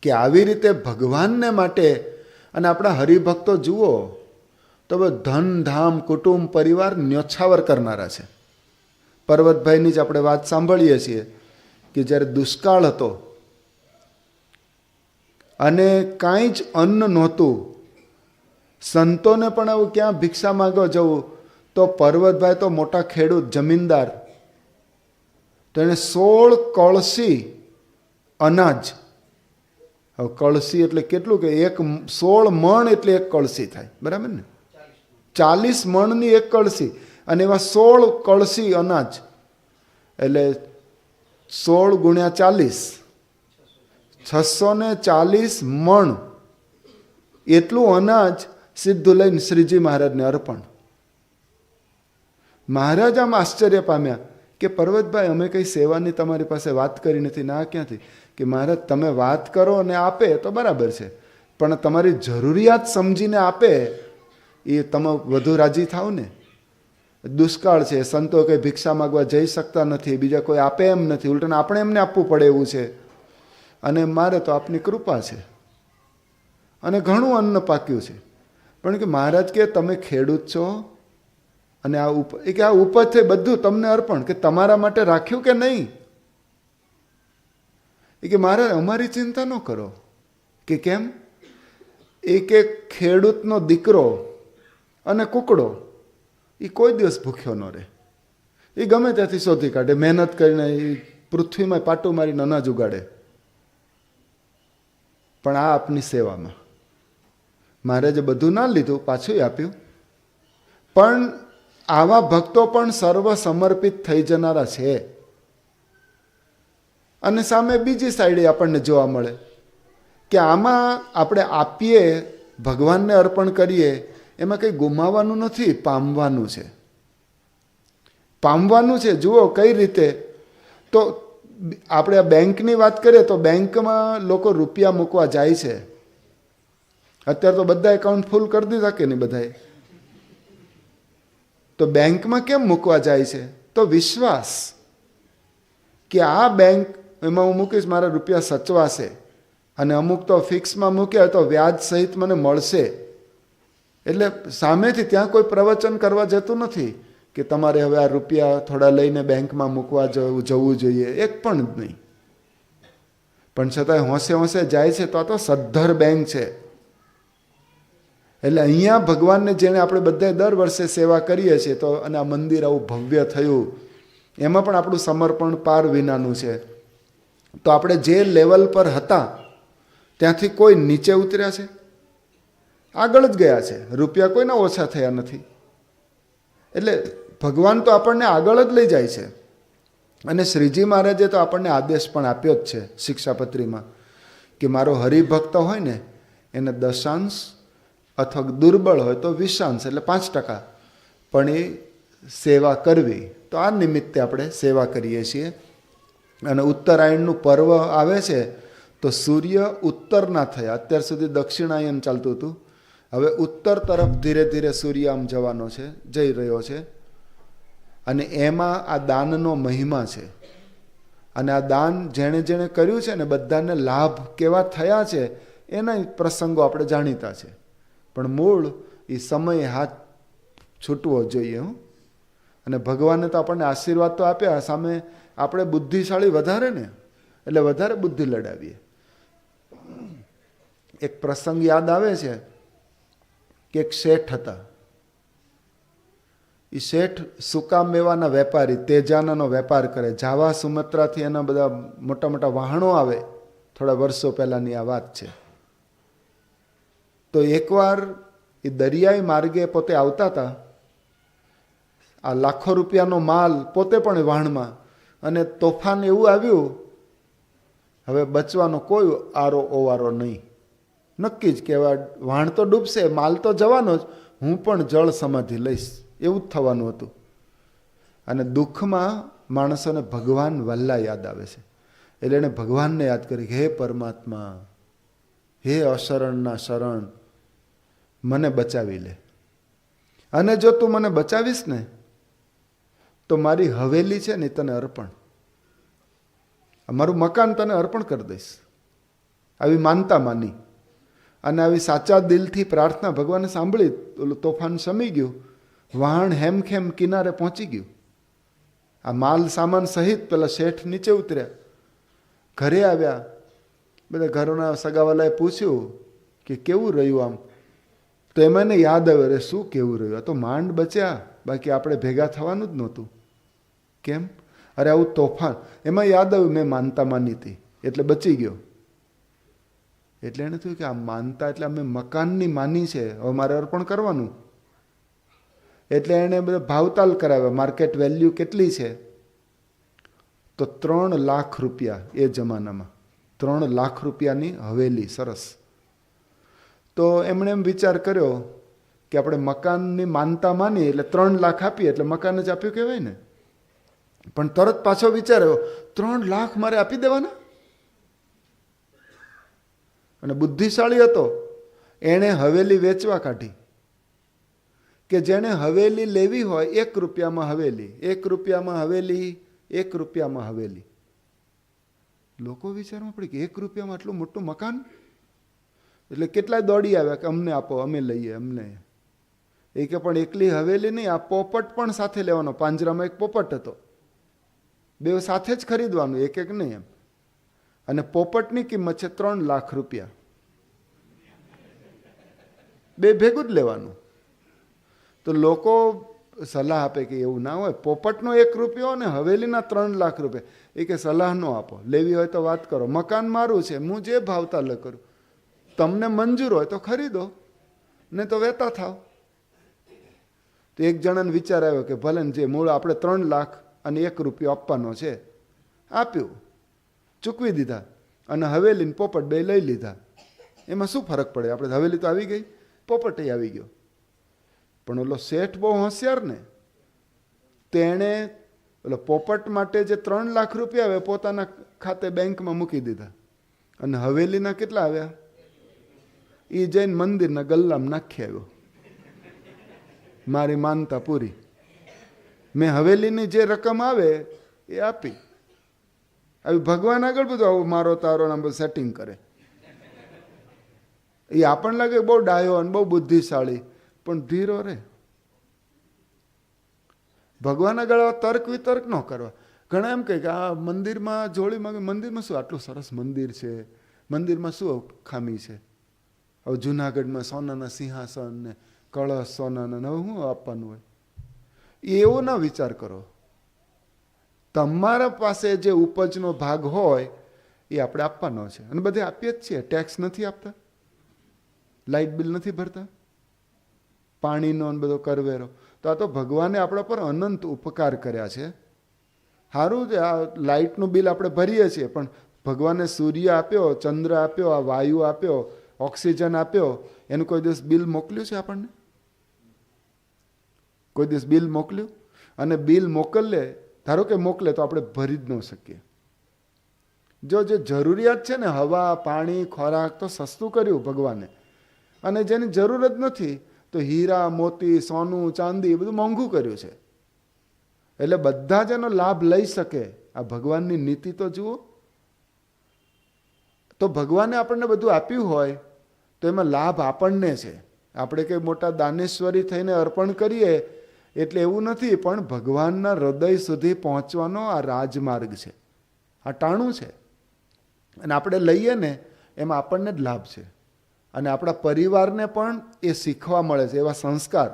કે આવી રીતે ભગવાનને માટે, અને આપણા હરિભક્તો જુઓ તો ધન ધામ કુટુંબ પરિવાર ન્યોછાવર કરનારા છે. પર્વતભાઈની જ આપણે વાત સાંભળીએ છીએ કે જ્યારે દુષ્કાળ હતો અને કાંઈ જ અન્ન નહોતું, સંતોને પણ આવું ક્યાં ભિક્ષા માંગવા જવું, તો પર્વતભાઈ તો મોટા ખેડૂત જમીનદાર, તો એને 16 કળશી અનાજ. હવે કળશી એટલે કેટલું કે 16 મણ એટલે 1 કળશી થાય, બરાબર ને? 40 મણની 1 કળશી, અને એમાં 16 કળશી અનાજ, એટલે 16 × 40 640 મણ એટલું અનાજ સીધું લઈને શ્રીજી મહારાજને અર્પણ. મહારાજ આમ આશ્ચર્ય પામ્યા કે પર્વતભાઈ અમે કંઈ સેવાની તમારી પાસે વાત કરી નથી. ના, ક્યાંથી? કે મહારાજ તમે વાત કરો અને આપે તો બરાબર છે, પણ તમારી જરૂરિયાત સમજીને આપે એ તમે વધુ રાજી થાવ ને. દુષ્કાળ છે, સંતો કંઈ ભિક્ષા માગવા જઈ શકતા નથી, બીજા કોઈ આપે એમ નથી, ઉલટાને આપણે એમને આપવું પડે એવું છે, અને મારે તો આપની કૃપા છે, અને ઘણું અન્ન પાક્યું છે. પણ કે મહારાજ કે તમે ખેડૂત છો, અને આ કે આ ઉપજ છે બધું તમને અર્પણ, કે તમારા માટે રાખ્યું કે નહીં? એ કે મહારાજ અમારી ચિંતા ન કરો. કે કેમ? એ કે ખેડૂતનો દીકરો અને કુકડો એ કોઈ દિવસ ભૂખ્યો ન રહે. એ ગમે ત્યાંથી શોધી કાઢે, મહેનત કરીને એ પૃથ્વીમાં પાટું મારીને અનાજ ઉગાડે. પણ આ આપની સેવામાં મહારાજે બધું ના લીધું, પાછું આપ્યું. પણ આવા ભક્તો પણ સર્વ સમર્પિત થઈ જનારા છે. અને સામે બીજી સાઈડે આપણને જોવા મળે કે આમાં આપણે આપીએ, ભગવાનને અર્પણ કરીએ, એમાં કંઈ ગુમાવવાનું નથી, પામવાનું છે. પામવાનું છે. જુઓ કઈ રીતે. તો આપણે બેંકની વાત કરીએ તો બેંકમાં લોકો રૂપિયા મૂકવા જાય છે. અત્યારે તો બધા એકાઉન્ટ ફૂલ કરી દીધા કે નહીં બધાએ? તો બેંકમાં કેમ મૂકવા જાય છે? તો વિશ્વાસ કે આ બેંક એમાં હું મૂકીશ, મારા રૂપિયા સચવાશે. અને અમુક તો ફિક્સમાં મૂક્યા તો વ્યાજ સહિત મને મળશે. એટલે સામેથી ત્યાં કોઈ પ્રવચન કરવા જતું નથી કે તમારે હવે આ રૂપિયા થોડા લઈને બેંકમાં મૂકવા જવું જોઈએ, એક પણ જ નહીં. પણ છતાંય હોંશે હોંશે જાય છે. તો આ તો સદ્ધર બેંક છે. એટલે અહીંયા ભગવાનને જેણે આપણે બધા દર વર્ષે સેવા કરીએ છીએ, તો અને આ મંદિર આવું ભવ્ય થયું, એમાં પણ આપણું સમર્પણ પાર વિનાનું છે. તો આપણે જે લેવલ પર હતા ત્યાંથી કોઈ નીચે ઉતર્યા છે? આગળ જ ગયા છે. રૂપિયા કોઈના ઓછા થયા નથી. એટલે ભગવાન તો આપણને આગળ જ લઈ જાય છે. અને શ્રીજી મહારાજે તો આપણને આદેશ પણ આપ્યો જ છે શિક્ષાપત્રીમાં કે મારો હરિભક્ત હોય ને એને દશાંશ અથવા દુર્બળ હોય તો વિષાંશ એટલે 5% પણ એ સેવા કરવી. તો આ નિમિત્તે આપણે સેવા કરીએ છીએ. અને ઉત્તરાયણનું પર્વ આવે છે તો સૂર્ય ઉત્તરના થયા. અત્યાર સુધી દક્ષિણાયન ચાલતું હતું, હવે ઉત્તર તરફ ધીરે ધીરે સૂર્ય આમ જવાનો છે, જઈ રહ્યો છે. અને એમાં આ દાનનો મહિમા છે. અને આ દાન જેણે જેણે કર્યું છે ને બધાને લાભ કેવા થયા છે એના પ્રસંગો આપણે જાણીતા છે. પણ મૂળ એ સમય હાથ છૂટવો જોઈએ. અને ભગવાને તો આપણને આશીર્વાદ તો આપ્યા, સામે આપણે બુદ્ધિશાળી વધારે ને, એટલે વધારે બુદ્ધિ લડાવીએ. એક પ્રસંગ યાદ આવે છે કે એક શેઠ હતા. એ શેઠ સૂકા મેવાના વેપારી, તેજાનાનો વેપાર કરે. જાવા સુમત્રાથી એના બધા મોટા મોટા વાહનો આવે. થોડા વર્ષો પહેલાની આ વાત છે. તો એકવાર એ દરિયાઈ માર્ગે પોતે આવતા હતા, આ લાખો રૂપિયાનો માલ પોતે પણ વાહણમાં, અને તોફાન એવું આવ્યું, હવે બચવાનો કોઈ આરો ઓવારો નહીં. નક્કી જ કે વાહણ તો ડૂબશે, માલ તો જવાનો જ, હું પણ જળ સમાધિ લઈશ, એવું જ થવાનું હતું. અને દુઃખમાં માણસોને ભગવાન વલ્લા યાદ આવે છે. એટલે એણે ભગવાનને યાદ કરી, હે પરમાત્મા, હે અશરણના શરણ, મને બચાવી લે. અને જો તું મને બચાવીશ ને તો મારી હવેલી છે ને તને અર્પણ, મારું મકાન તને અર્પણ કરી દઈશ. આવી માનતા માની અને આવી સાચા દિલથી પ્રાર્થના ભગવાને સાંભળી. ઓલું તોફાન શમી ગયું, વહાણ હેમખેમ કિનારે પહોંચી ગયું. આ માલ સામાન સહિત પેલા શેઠ નીચે ઉતર્યા, ઘરે આવ્યા. બધા ઘરોના સગાવાલાએ પૂછ્યું કે કેવું રહ્યું આમ? તો એમાં એને યાદ આવે, અરે શું કેવું રહ્યું, આ તો માંડ બચ્યા, બાકી આપણે ભેગા થવાનું જ નહોતું. કેમ? અરે આવું તોફાન. એમાં યાદ આવ્યું મેં માનતા માની હતી એટલે બચી ગયો. એટલે એને થયું કે આ માનતા એટલે અમે મકાનની માની છે, હવે મારે અર્પણ કરવાનું. એટલે એણે બધા ભાવતાલ કરાવ્યા, માર્કેટ વેલ્યુ કેટલી છે? તો 3 લાખ રૂપિયા. એ જમાનામાં 3 લાખ રૂપિયાની હવેલી. સરસ. તો એમણે એમ વિચાર કર્યો કે આપણે મકાનની માનતા માની એટલે 3 લાખ આપીએ એટલે મકાન જ આપ્યું કહેવાય ને. પણ તરત પાછો વિચાર્યો, 3 લાખ મારે આપી દેવાના? અને બુદ્ધિશાળી હતો, એણે હવેલી વેચવા કાઢી. કે જેણે હવેલી લેવી હોય 1 રૂપિયામાં હવેલી, 1 રૂપિયામાં હવેલી, 1 રૂપિયામાં હવેલી. લોકો વિચારવા પડે કે 1 રૂપિયામાં આટલું મોટું મકાન? એટલે કેટલાય દોડી આવ્યા કે અમને આપો, અમે લઈએ, અમને. એ કે પણ એકલી હવેલી નહીં, આ પોપટ પણ સાથે લેવાનો. પાંજરામાં એક પોપટ હતો, બે સાથે જ ખરીદવાનું, એક એક નહીં એમ. અને પોપટની કિંમત છે 3 લાખ રૂપિયા. બે ભેગું જ લેવાનું. તો લોકો સલાહ આપે કે એવું ના હોય, પોપટનો 1 રૂપિયો અને હવેલીના 3 લાખ રૂપિયા. એ કે સલાહ ન આપો, લેવી હોય તો વાત કરો, મકાન મારું છે, હું જે ભાવતા લ કરું, તમને મંજૂર હોય તો ખરીદો. ને તો વહેતા થાવ. તો એક જણાને વિચાર આવ્યો કે ભલે ને જે મૂળ આપણે 3 લાખ અને 1 રૂપિયો આપવાનો છે, આપ્યું, ચૂકવી દીધા, અને હવેલીને પોપટ બે લઈ લીધા. એમાં શું ફરક પડે? આપણે હવેલી તો આવી ગઈ, પોપટ આવી ગયો. પણ ઓલો શેઠ બહુ હોશિયાર ને, તેણે ઓલો પોપટ માટે જે 3 લાખ રૂપિયા આવે પોતાના ખાતે બેંકમાં મૂકી દીધા, અને હવેલીના કેટલા આવ્યા એ જઈને મંદિરના ગલ્લામાં નાખી આવ્યો. મારી માનતા પૂરી. મેં હવેલીની જે રકમ આવે એ આપી. આવી ભગવાન આગળ બધું આવું મારો તારો બધું સેટિંગ કરે. એ આપણને લાગે બહુ ડાયો અને બહુ બુદ્ધિશાળી, પણ ધીરો રે. ભગવાન આગળ તર્ક વિતર્ક ન કરવા. ઘણા એમ કહે કે આ મંદિરમાં જોડી માંગે, મંદિરમાં શું આટલું સરસ મંદિર છે, મંદિરમાં શું ખામી છે? હવે જુનાગઢમાં સોનાના સિંહાસન ને કળશ સોનાના, હવે શું આપવાનું હોય? એવો ના વિચાર કરો. તમારા પાસે જે ઉપજનો ભાગ હોય એ આપણે આપવાનો છે, અને બધે આપીએ જ છીએ. ટેક્સ નથી આપતા, લાઇટ બિલ નથી ભરતા, પાણીનો બધો કરવેરો. તો આ તો ભગવાને આપણા પર અનંત ઉપકાર કર્યા છે. સારું છે, આ લાઇટનું બિલ આપણે ભરીએ છીએ, પણ ભગવાને સૂર્ય આપ્યો, ચંદ્ર આપ્યો, આ વાયુ આપ્યો, ઓક્સિજન આપ્યો, એનું કોઈ દિવસ બિલ મોકલ્યું છે આપણને? કોઈ દિવસ બિલ મોકલ્યું? અને બિલ મોકલે, ધારો કે મોકલે, તો આપણે ભરી જ ન શકીએ. જો જે જરૂરિયાત છે ને, હવા, પાણી, ખોરાક, તો સસ્તું કર્યું ભગવાને, અને જેની જરૂર જ નથી તો હીરા, મોતી, સોનું, ચાંદી એ બધું મોંઘું કર્યું છે. એટલે બધા જ એનો લાભ લઈ શકે. આ ભગવાનની નીતિ તો જુઓ. તો ભગવાને આપણને બધું આપ્યું હોય તો એમાં લાભ આપણને છે. આપણે કંઈ મોટા દાનેશ્વરી થઈને અર્પણ કરીએ એટલે એવું નથી, પણ ભગવાનના હૃદય સુધી પહોંચવાનો આ રાજમાર્ગ છે, આ ટાણું છે. અને આપણે લઈએ ને એમાં આપણને જ લાભ છે, અને આપણા પરિવારને પણ એ શીખવા મળે છે, એવા સંસ્કાર.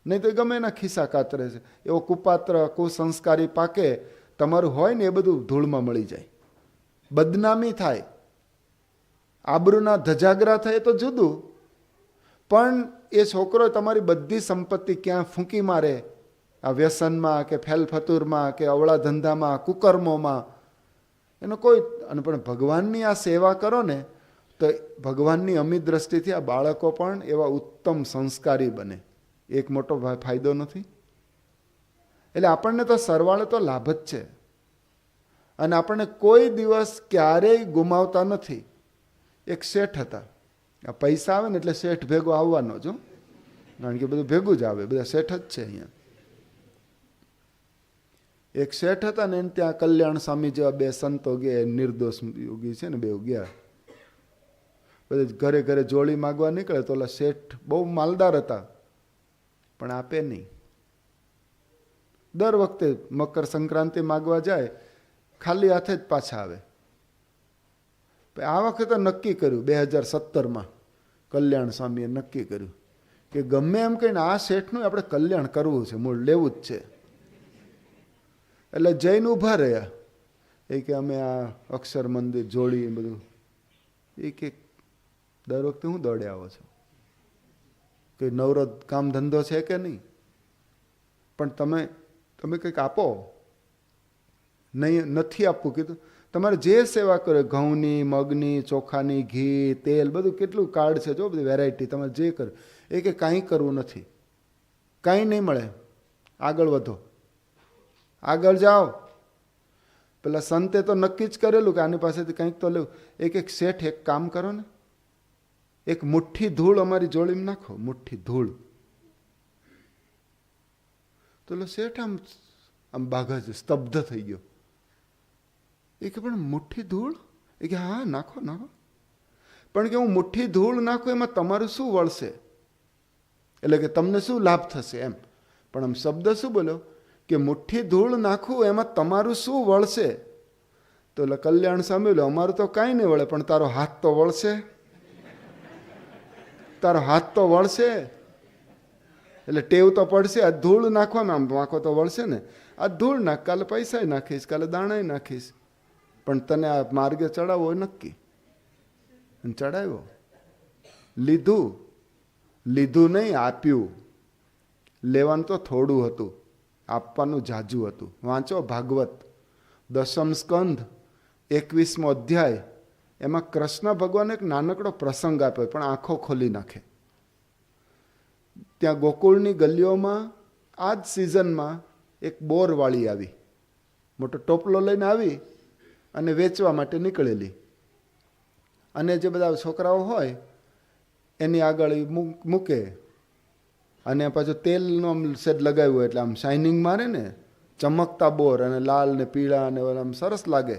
નહીં તો ગમે એના ખિસ્સા કાતરે છે. એવો કુપાત્ર, કુસંસ્કારી પાકે, તમારું હોય ને એ બધું ધૂળમાં મળી જાય, બદનામી થાય, આબરૂના ધજાગરા થાય તો જુદું, પણ એ છોકરો તમારી બધી સંપત્તિ ક્યાં ફૂંકી મારે, આ વ્યસનમાં કે ફેલફતુરમાં કે અવળા ધંધામાં, કુકર્મોમાં, એનો કોઈ. અને પણ ભગવાનની આ સેવા કરો ને તો ભગવાનની અમી દ્રષ્ટિથી આ બાળકો પણ એવા ઉત્તમ સંસ્કારી બને. એક મોટો ફાયદો નથી? એટલે આપણને તો સરવાળે તો લાભ જ છે, અને આપણને કોઈ દિવસ ક્યારેય ગુમાવતા નથી. એક શેઠ હતા, આ પૈસા આવે ને એટલે શેઠ ભેગો આવવાનો જો, કારણ કે બધું ભેગું જ આવે, બધા શેઠ જ છે અહીંયા. એક શેઠ હતા ને, એને ત્યાં કલ્યાણ સ્વામી જેવા 2 સંતો ગયા, નિર્દોષ યોગી છે ને, 2 ગયા. બધે ઘરે ઘરે જોડી માગવા નીકળે તો ઓલા શેઠ બહુ માલદાર હતા, પણ આપે નહીં. દર વખતે મકર સંક્રાંતિ માગવા જાય, ખાલી હાથે જ પાછા આવે. આ વખતે નક્કી કર્યું 2017માં કલ્યાણ સ્વામીએ નક્કી કર્યું કે ગમે એમ કહીને આ શેઠનું આપણે કલ્યાણ કરવું છે, મૂળ લેવું જ છે. એટલે જઈને ઊભા રહ્યા. એ કે અમે આ અક્ષર મંદિર જોડી બધું. એ કે દર વખતે હું દોડે આવો છો, કે નવરો કામ ધંધો છે કે નહીં? પણ તમે કંઈક આપો. નહીં, નથી આપવું કીધું. તમારે જે સેવા કરે, ઘઉંની, મગની, ચોખાની, ઘી, તેલ, બધું કેટલું કાર્ડ છે જો, બધી વેરાયટી, તમારે જે કરે. એ કે કાંઈ કરવું નથી, કાંઈ નહીં મળે, આગળ વધો, આગળ જાઓ. પેલા સંતે તો નક્કી જ કરેલું કે આની પાસેથી કંઈક તો લેવું. એક શેઠ એક કામ કરો ને, એક મુઠ્ઠી ધૂળ અમારી જોડીમાં નાખો, મુઠ્ઠી ધૂળ. તો શેઠ આમ બાઘા છે, સ્તબ્ધ થઈ ગયો. એ કે પણ મુઠ્ઠી ધૂળ? એ કે હા નાખો નાખો. પણ કે હું મુઠ્ઠી ધૂળ નાખું એમાં તમારું શું વળશે, એટલે કે તમને શું લાભ થશે એમ. પણ આમ શબ્દ શું બોલ્યો કે મુઠ્ઠી ધૂળ નાખું એમાં તમારું શું વળશે? તો એટલે કલ્યાણ સાંભળ્યું, અમારું તો કાંઈ નહીં વળે, પણ તારો હાથ તો વળશે, તારો હાથ તો વળશે. એટલે ટેવ તો પડશે. આ ધૂળ નાખવામાં આમ વાંકો તો વળશે ને. આ ધૂળ નાખ, કાલે પૈસા નાખીશ, કાલે દાણા નાખીશ, પણ તને આ માર્ગે ચડાવવો હોય નક્કી. ચડાવ્યો, લીધું, લીધું નહીં, આપ્યું. લેવાનું તો થોડું હતું, આપવાનું જાજુ હતું. વાંચો ભાગવત 10મ સ્કંધ 21મો અધ્યાય. એમાં કૃષ્ણ ભગવાન એક નાનકડો પ્રસંગ આપ્યો, પણ આંખો ખોલી નાખે. ત્યાં ગોકુળની ગલીઓમાં આ જ સિઝનમાં એક બોરવાળી આવી, મોટો ટોપલો લઈને આવી અને વેચવા માટે નીકળેલી. અને જે બધા છોકરાઓ હોય એની આગળ મૂકે અને પાછું તેલનો આમ સેટ લગાવ્યું હોય એટલે આમ શાઇનિંગ મારે ને, ચમકતા બોર અને લાલ ને પીળા અને આમ સરસ લાગે.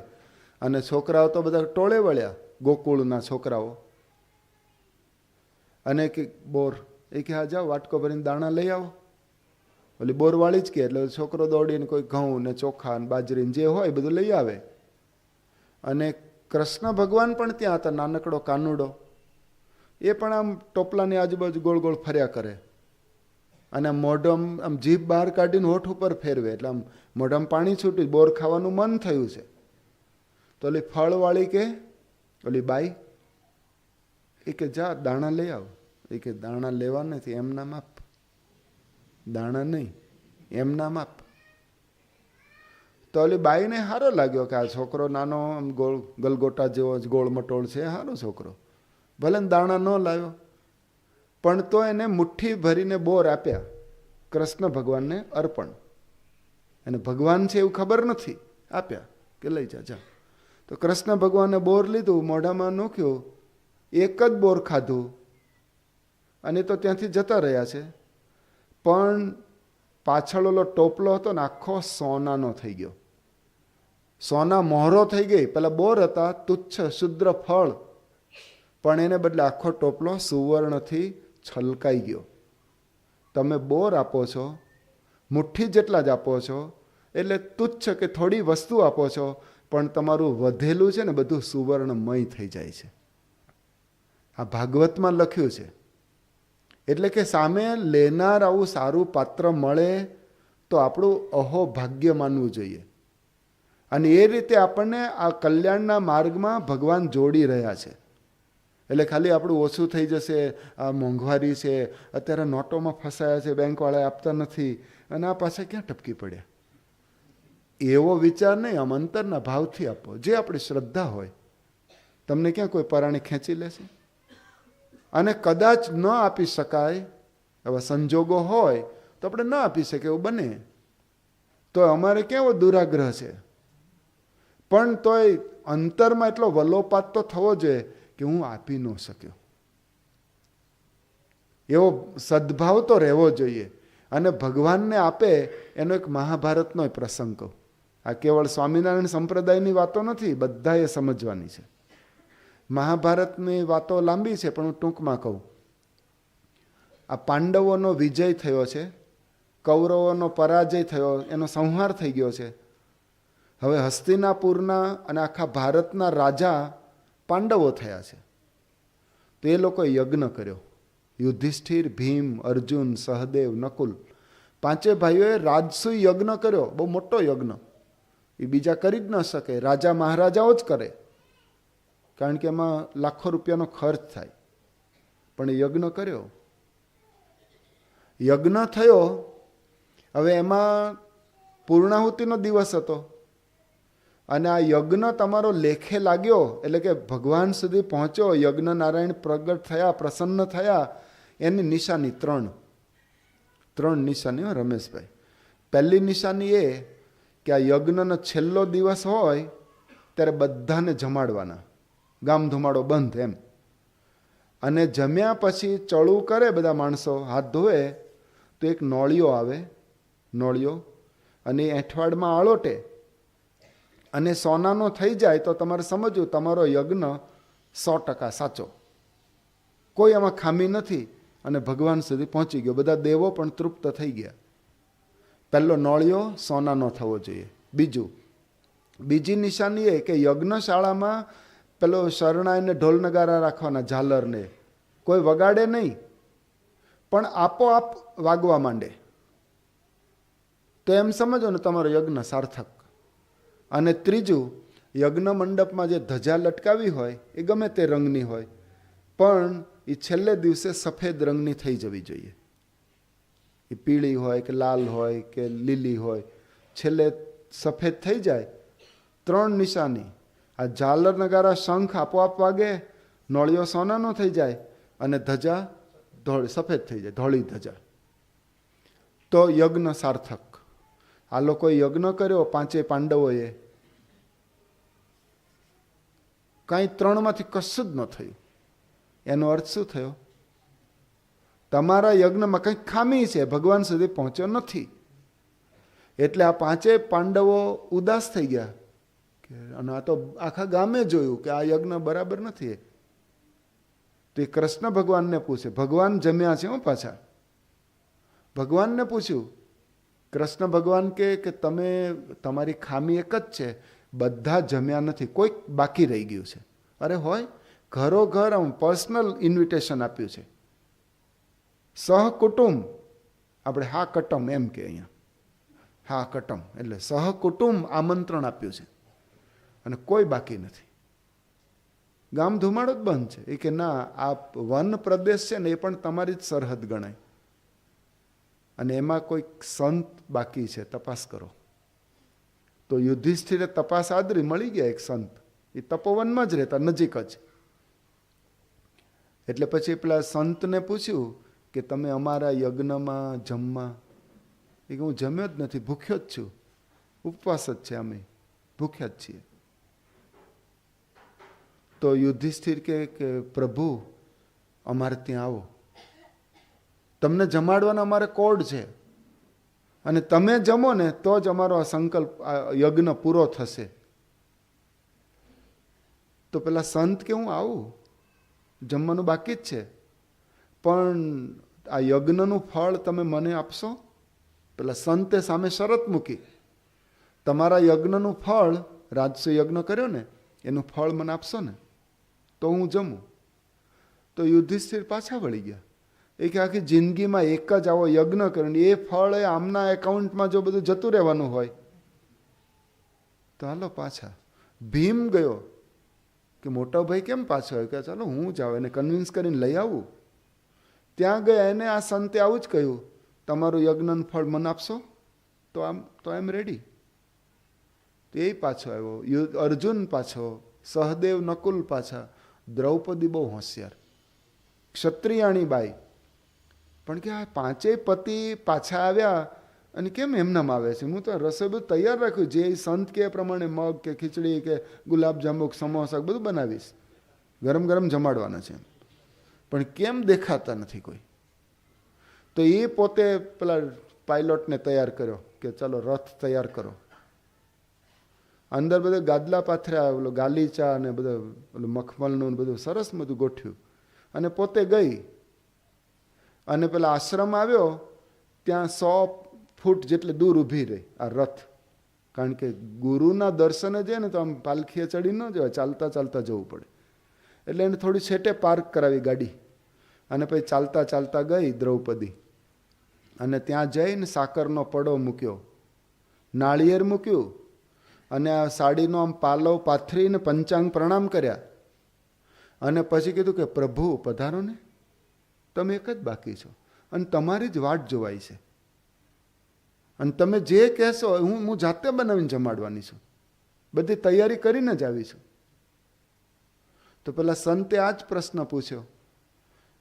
અને છોકરાઓ તો બધા ટોળે વળ્યા, ગોકુળના છોકરાઓ. અને કે બોર, એ કે હા જાઓ વાટકો ભરીને દાણા લઈ આવો. ઓલી બોરવાળી જ કે, એટલે છોકરો દોડીને કોઈ ઘઉં ને ચોખા ને બાજરી જે હોય બધું લઈ આવે. અને કૃષ્ણ ભગવાન પણ ત્યાં હતા, નાનકડો કાનુડો. એ પણ આમ ટોપલાની આજુબાજુ ગોળ ગોળ ફર્યા કરે અને મોઢમ આમ જીભ બહાર કાઢીને હોઠ ઉપર ફેરવે, એટલે આમ મોઢામાં પાણી છૂટ્યું, બોર ખાવાનું મન થયું છે. તો ઓલી ફળવાળી કે ઓલી બાઈ એ કે જા દાણા લઈ આવ. એ કે દાણા લેવા નથી, એમના માપ. દાણા નહીં, એમના માપ. તો ઓલી બાઈને સારો લાગ્યો કે આ છોકરો નાનો આમ ગોળ ગલગોટા જેવો ગોળ મટોળ છે, સારો છોકરો, ભલે દાણા ન લાવ્યો પણ તો એને મુઠ્ઠી ભરીને બોર આપ્યા કૃષ્ણ ભગવાનને અર્પણ. અને ભગવાન છે એવું ખબર નથી, આપ્યા કે લઈ જા જા. તો કૃષ્ણ ભગવાને બોર લીધું, મોઢામાં નોખ્યું, એક જ બોર ખાધું અને તો ત્યાંથી જતા રહ્યા છે. પણ પાછળ ઓલો ટોપલો હતો ને આખો સોનાનો થઈ ગયો, સોના મોહરો થઈ ગઈ. પેલા બોર હતા તુચ્છ શુદ્ર ફળ, પણ એને બદલે આખો ટોપલો સુવર્ણથી છલકાઈ ગયો. તમે બોર આપો છો, મુઠ્ઠી જેટલા જ આપો છો, એટલે તુચ્છ કે થોડી વસ્તુ આપો છો, પણ તમારું વધેલું છે ને બધું સુવર્ણમય થઈ જાય છે. આ ભાગવતમાં લખ્યું છે. એટલે કે સામે લેનાર આવું સારું પાત્ર મળે તો આપણું અહોભાગ્ય માનવું જોઈએ. અને એ રીતે આપણને આ કલ્યાણના માર્ગમાં ભગવાન જોડી રહ્યા છે. એટલે ખાલી આપણું ઓછું થઈ જશે, આ મોંઘવારી છે, અત્યારે નોટોમાં ફસાયા છે, બેંકવાળા આપતા નથી અને આ પાસે ક્યાં ટપકી પડ્યા, એવો વિચાર નહીં. આમ અંતરના ભાવથી આપો, જે આપણી શ્રદ્ધા હોય. તમને ક્યાં કોઈ પરાણી ખેંચી લેશે? અને કદાચ ન આપી શકાય એવા સંજોગો હોય તો આપણે ન આપી શકીએ એવું બને, તો અમારે કેવો દુરાગ્રહ છે. પણ તોય અંતરમાં એટલો વલોપાત તો થવો જોઈએ કે હું આપી ન શક્યો, એવો સદભાવ તો રહેવો જોઈએ. અને ભગવાનને આપે એનો એક મહાભારતનો પ્રસંગ કહું. આ કેવળ સ્વામિનારાયણ સંપ્રદાયની વાતો નથી, બધાએ સમજવાની છે. મહાભારતની વાતો લાંબી છે, પણ હું ટૂંકમાં કહું. આ પાંડવોનો વિજય થયો છે, કૌરવોનો પરાજય થયો, એનો સંહાર થઈ ગયો છે. હવે હસ્તિનાપુરના અને આખા ભારતના રાજા પાંડવો થયા છે. તો એ લોકોએ યજ્ઞ કર્યો. યુધિષ્ઠિર, ભીમ, અર્જુન, સહદેવ, નકુલ, પાંચે ભાઈઓએ રાજસૂય યજ્ઞ કર્યો. બહુ મોટો યજ્ઞ, એ બીજા કરી જ ન શકે, રાજા મહારાજાઓ જ કરે, કારણ કે એમાં લાખો રૂપિયાનો ખર્ચ થાય. પણ એ યજ્ઞ કર્યો, યજ્ઞ થયો. હવે એમાં પૂર્ણાહુતિનો દિવસ હતો અને આ યજ્ઞ તમારો લેખે લાગ્યો, એટલે કે ભગવાન સુધી પહોંચ્યો, યજ્ઞ નારાયણ પ્રગટ થયા, પ્રસન્ન થયા. એની નિશાની ત્રણ નિશાની રમેશભાઈ. પહેલી નિશાની એ કે આ યજ્ઞનો છેલ્લો દિવસ હોય ત્યારે બધાને જમાડવાના, ગામ ધુમાડો બંધ એમ. અને જમ્યા પછી ચળું કરે બધા માણસો, હાથ ધોવે, તો એક નોળિયો આવે, નોળિયો, અને એ એઠવાડમાં આળોટે અને સોનાનો થઈ જાય તો તમારે સમજવું તમારો યજ્ઞ 100% સાચો, કોઈ એમાં ખામી નથી અને ભગવાન સુધી પહોંચી ગયો. બધા દેવો પણ તૃપ્ત થઈ ગયા. પહેલો નોળિયો સોનાનો થવો જોઈએ. બીજી નિશાની એ કે યજ્ઞશાળામાં પેલો શરણાઈને ઢોલ નગારા રાખવાના, ઝાલરને કોઈ વગાડે નહીં, પણ આપોઆપ વાગવા માંડે, તો એમ સમજો ને તમારો યજ્ઞ સાર્થક. અને ત્રીજું, યજ્ઞ મંડપમાં જે ધજા લટકાવી હોય એ ગમે તે રંગની હોય, પણ એ છેલ્લે દિવસે સફેદ રંગની થઈ જવી જોઈએ. એ પીળી હોય કે લાલ હોય કે લીલી હોય, છેલ્લે સફેદ થઈ જાય. 3 નિશાની, આ ઝાલર નગારા શંખ આપોઆપ વાગે, નોળિયો સોનાનો થઈ જાય અને ધજા સફેદ થઈ જાય, ધોળી ધજા. તો યજ્ઞ સાર્થક. આ લોકોએ યજ્ઞ કર્યો 5 પાંડવોએ, કાંઈ 3માંથી કશું જ ન થયું. એનો અર્થ શું થયો? તમારા યજ્ઞમાં કંઈક ખામી છે, ભગવાન સુધી પહોંચ્યો નથી. એટલે આ 5 પાંડવો ઉદાસ થઈ ગયા અને આ તો આખા ગામે જોયું કે આ યજ્ઞ બરાબર નથી. તો એ કૃષ્ણ ભગવાનને પૂછે. ભગવાન જમ્યા છે પાછા. ભગવાનને પૂછ્યું. કૃષ્ણ ભગવાન કે તમે, તમારી ખામી એક જ છે, બધા જમ્યા નથી, કોઈક બાકી રહી ગયું છે. અરે હોય, ઘરો આમ પર્સનલ ઇન્વિટેશન આપ્યું છે. સહકુટુંબ, આપણે હા કટમ એમ કે અહીંયા, હા કટમ એટલે સહકુટુંબ આમંત્રણ આપ્યું છે અને કોઈ બાકી નથી. ગામ ધુમાડો જ બંધ છે. એ કે ના, આ વન પ્રદેશ છે ને એ પણ તમારી જ સરહદ ગણાય અને એમાં કોઈક સંત બાકી છે, તપાસ કરો. તો યુધિષ્ઠિરે તપાસ આદરી, મળી ગયા એક સંત. એ તપોવનમાં જ રહેતા, નજીક જ. એટલે પછી પેલા સંતને પૂછ્યું કે તમે અમારા યજ્ઞમાં જમવા? એ કે હું જમ્યો જ નથી, ભૂખ્યો જ છું, ઉપવાસ જ છે, અમે ભૂખ્યા જ છીએ. તો યુધિષ્ઠિર કે પ્રભુ અમારે ત્યાં આવો, તમને જમાડવાનો અમારે કોડ છે અને તમે જમો ને તો જ અમારો આ સંકલ્પ, આ યજ્ઞ પૂરો થશે. તો પેલા સંત કે હું આવું, જમવાનું બાકી જ છે, પણ આ યજ્ઞનું ફળ તમે મને આપશો? પેલા સંતે સામે શરત મૂકી, તમારા યજ્ઞનું ફળ, રાજસુ યજ્ઞ કર્યો ને એનું ફળ મને આપશો ને તો હું જમું. તો યુધિષ્ઠિર પાછા વળી ગયા. એ કે આખી જિંદગીમાં એક જ આવો યજ્ઞ કર્યો ને એ ફળ એ આમના એકાઉન્ટમાં જો બધું જતું રહેવાનું હોય તો હાલો પાછા. ભીમ ગયો કે મોટો ભાઈ કેમ પાછો આવ્યો? કે ચાલો હું જાઉં, એને કન્વિન્સ કરીને લઈ આવું. ત્યાં ગયા, એને આ સંતે આવું જ કહ્યું, તમારું યજ્ઞનું ફળ મને આપશો તો આઈ એમ રેડી. તો એ પાછો આવ્યો, અર્જુન પાછો, સહદેવ નકુલ પાછા, દ્રૌપદી બહુ હોશિયાર, ક્ષત્રિયાણી બાઈ. પણ કે આ 5 પતિ પાછા આવ્યા અને કેમ એમનામ આવે છે? હું તો રસોઈ બધું તૈયાર રાખ્યું, જે સંત કે પ્રમાણે મગ કે ખીચડી કે ગુલાબજાંબુ સમોસા બધું બનાવીશ, ગરમ ગરમ જમાડવાના છે, પણ કેમ દેખાતા નથી કોઈ? તો એ પોતે પેલા પાયલોટને તૈયાર કર્યો કે ચાલો રથ તૈયાર કરો. અંદર બધા ગાદલા પાથર્યા, ઓલો ગાલીચા અને બધું ઓલું મખમલનું બધું સરસ બધું ગોઠવ્યું અને પોતે ગઈ અને પેલા આશ્રમ આવ્યો, ત્યાં 100 ફૂટ જેટલે દૂર ઊભી રહી આ રથ. કારણ કે ગુરુના દર્શને જાય ને તો આમ પાલખીએ ચડી ન જવાય, ચાલતા ચાલતા જવું પડે. એટલે એને થોડી છેટે પાર્ક કરાવી ગાડી અને પછી ચાલતા ચાલતા ગઈ દ્રૌપદી અને ત્યાં જઈને સાકરનો પડો મૂક્યો, નાળિયેર મૂક્યું અને આ સાડીનો આમ પાલવ પાથરીને પંચાંગ પ્રણામ કર્યા અને પછી કીધું કે પ્રભુ પધારો ને, તમે એક જ બાકી છો અને તમારી જ વાટ જોવાય છે અને તમે જે કહેશો હું જાતે બનાવીને જમાડવાની છું, બધી તૈયારી કરીને જ આવી છું. તો પેલા સંતે આ જ પ્રશ્ન પૂછ્યો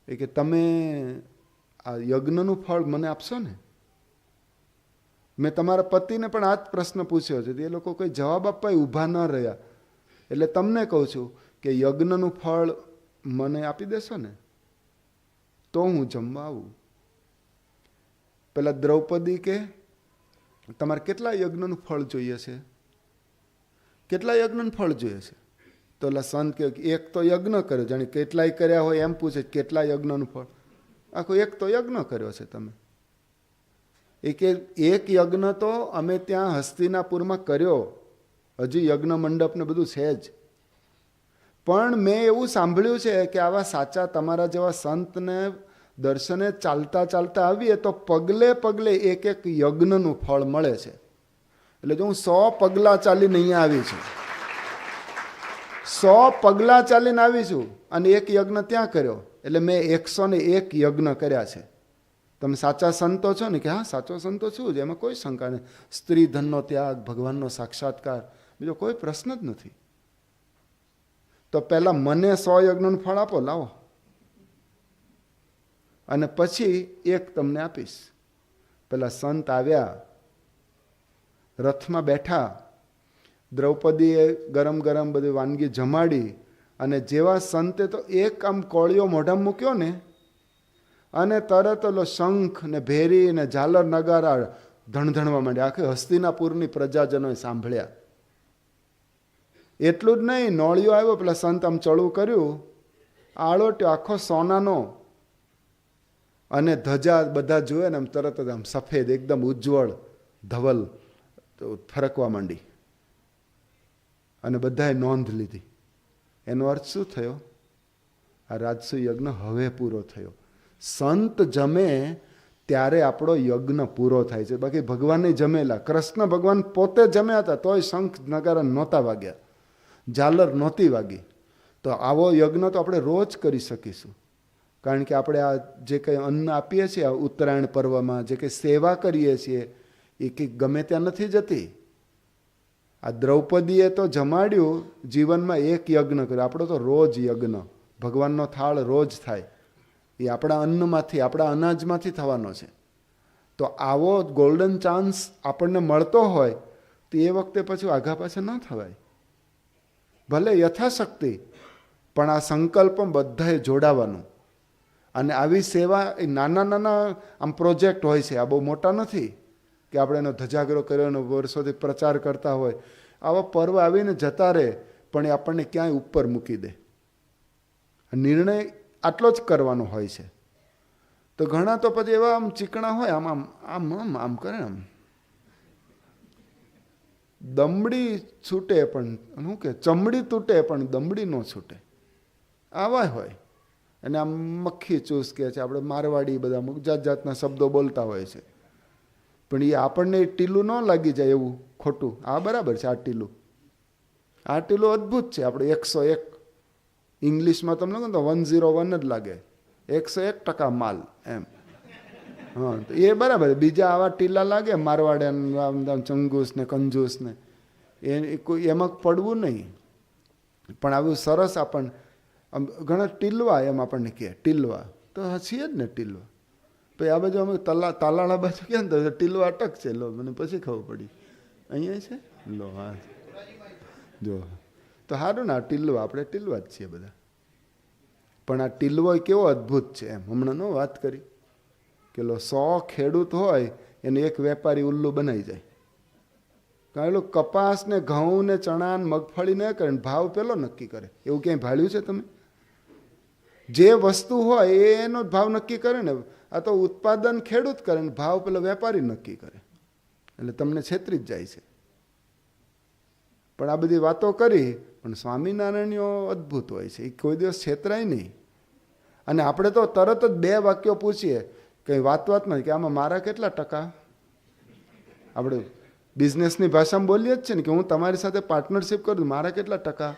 એ કે તમે આ યજ્ઞનું ફળ મને આપશો ને? મેં તમારા પતિને પણ આ જ પ્રશ્ન પૂછ્યો છે, એ લોકો કોઈ જવાબ આપવા ઊભા ન રહ્યા. એટલે તમને કહું છું કે યજ્ઞનું ફળ મને આપી દેશો ને તો હું જમવા આવું. પેલા દ્રૌપદી કે તમારે કેટલા યજ્ઞનું ફળ જોઈએ છે? કેટલા યજ્ઞનું ફળ જોઈએ છે? તો એટલે સંત કે એક તો યજ્ઞ કર્યો, જાણે કેટલાય કર્યા હોય એમ પૂછે, કેટલા યજ્ઞનું ફળ? આખો એક તો યજ્ઞ કર્યો છે તમે. એ કે એક યજ્ઞ તો અમે ત્યાં હસ્તિનાપુરમાં કર્યો, હજી યજ્ઞ મંડપ ને બધું છે જ, પણ મેં એવું સાંભળ્યું છે કે આવા સાચા તમારા જેવા સંતને દર્શને ચાલતા ચાલતા આવીએ તો પગલે પગલે એક એક યજ્ઞનું ફળ મળે છે. એટલે જો હું 100 પગલાં ચાલીને અહીંયા આવી છું, 100 પગલાં ચાલીને આવી છું અને એક યજ્ઞ ત્યાં કર્યો, એટલે મેં 101 યજ્ઞ કર્યા છે. તમે સાચા સંતો છો ને? કે હા, સાચો સંતો છું જ, એમાં કોઈ શંકા નહીં. સ્ત્રી ધનનો ત્યાગ, ભગવાનનો સાક્ષાત્કાર, બીજો કોઈ પ્રશ્ન જ નથી. તો પહેલાં મને 100 યજ્ઞનું ફળ આપો, લાવો, અને પછી એક તમને આપીશ. પેલા સંત આવ્યા, રથમાં બેઠા, દ્રૌપદીએ ગરમ ગરમ બધી વાનગી જમાડી, અને જેવા સંતે તો એક આમ કોળિયો મોઢામાં મૂક્યો ને, અને તરત ઓલો શંખ ને ભેરી ને ઝાલર નગારા ધણધણવા માંડ્યા. આખી હસ્તિનાપુરની પ્રજાજનોએ સાંભળ્યા. એટલું જ નહીં, નોળિયો આવ્યો, પેલા સંત આમ ચડવું કર્યું, આળોટ્યો આખો સોનાનો, અને ધજા બધા જુએ ને આમ તરત જ આમ સફેદ એકદમ ઉજ્જવળ ધવલ ફરકવા માંડી, અને બધાએ નોંધ લીધી. એનો અર્થ શું થયો? આ રાજસુ યજ્ઞ હવે પૂરો થયો. સંત જમે ત્યારે આપણો યજ્ઞ પૂરો થાય છે. બાકી ભગવાનને જમેલા, કૃષ્ણ ભગવાન પોતે જમ્યા હતા તોય શંખ નગારા નહોતા વાગ્યા, ઝાલર નહોતી વાગી. તો આવો યજ્ઞ તો આપણે રોજ કરી શકીશું. કારણ કે આપણે આ જે કંઈ અન્ન આપીએ છીએ, આ ઉત્તરાયણ પર્વમાં જે કંઈ સેવા કરીએ છીએ, એ કંઈક ગમે ત્યાં નથી જતી. આ દ્રૌપદીએ તો જમાડ્યું, જીવનમાં એક યજ્ઞ કર્યો. આપણો તો રોજ યજ્ઞ, ભગવાનનો થાળ રોજ થાય. એ આપણા અન્નમાંથી, આપણા અનાજમાંથી થવાનો છે. તો આવો ગોલ્ડન ચાન્સ આપણને મળતો હોય તો એ વખતે પછી આઘા પાછા ન થવાય. ભલે યથાશક્તિ, પણ આ સંકલ્પ બધાએ જોડાવાનું. અને આવી સેવા એ નાના નાના આમ પ્રોજેક્ટ હોય છે, આ બહુ મોટા નથી કે આપણે એનો ધજાગરો કર્યો એનો વર્ષોથી પ્રચાર કરતા હોય. આવા પર્વ આવીને જતા રહે, પણ એ આપણને ક્યાંય ઉપર મૂકી દે. નિર્ણય આટલો જ કરવાનો હોય છે. તો ઘણા તો પછી એવા આમ ચીકણા હોય, આમ આમ આમ આમ આમ કરે, આમ દમડી છૂટે પણ શું કે ચમડી તૂટે પણ દમડી ન છૂટે, આવા હોય. અને આમ મક્ખી ચૂસ કે છે, આપણે મારવાડી બધા જાત જાતના શબ્દો બોલતા હોય છે. પણ એ આપણને ટીલું ન લાગી જાય એવું ખોટું. આ બરાબર છે, આ ટીલું અદ્ભુત છે. આપણે 101, ઇંગ્લિશમાં તમને કહો તો 101 જ લાગે, 101% માલ એમ. હા, તો એ બરાબર. બીજા આવા ટીલા લાગે મારવાડે, ચંગુસ ને કંજૂસ ને, એ કોઈ એમાં પડવું નહીં. પણ આવું સરસ આપણને ઘણા ટીલવા એમ આપણને કહે, ટીલવા તો છીએ જ ને ટીલવા. પછી આ બાજુ અમે તાલાળા બાજુ કહે ને તો ટીલવા અટક છે. લો, મને પછી ખબર પડી અહીંયા છે. લો, હા, જો તો સારું ને, આ ટીલવા, આપણે ટીલવા જ છીએ બધા. પણ આ ટીલવો કેવો અદ્ભુત છે એમ. હમણાં નો વાત કરી કે 100 ખેડૂત હોય એને એક વેપારી ઉલ્લુ બનાવી જાય. કારણ કે કપાસ ને ઘઉં ને ચણા ને મગફળી ન કરે, ભાવ પેલો નક્કી કરે. એવું ક્યાંય ભાળ્યું છે તમે? જે વસ્તુ હોય એનો ભાવ નક્કી કરે ને. આ તો ઉત્પાદન ખેડૂત કરે ને ભાવ પેલો વેપારી નક્કી કરે. એટલે તમને છેતરી જ જાય છે. પણ આ બધી વાતો કરી, પણ સ્વામિનારાયણીઓ અદ્ભુત હોય છે, એ કોઈ દિવસ છેતરાય નહીં. અને આપણે તો તરત જ 2 વાક્યો પૂછીએ, કંઈ વાતમાં કે આમાં મારા કેટલા ટકા. આપણે બિઝનેસની ભાષામાં બોલીએ જ છે ને કે હું તમારી સાથે પાર્ટનરશિપ કરું, મારા કેટલા ટકા.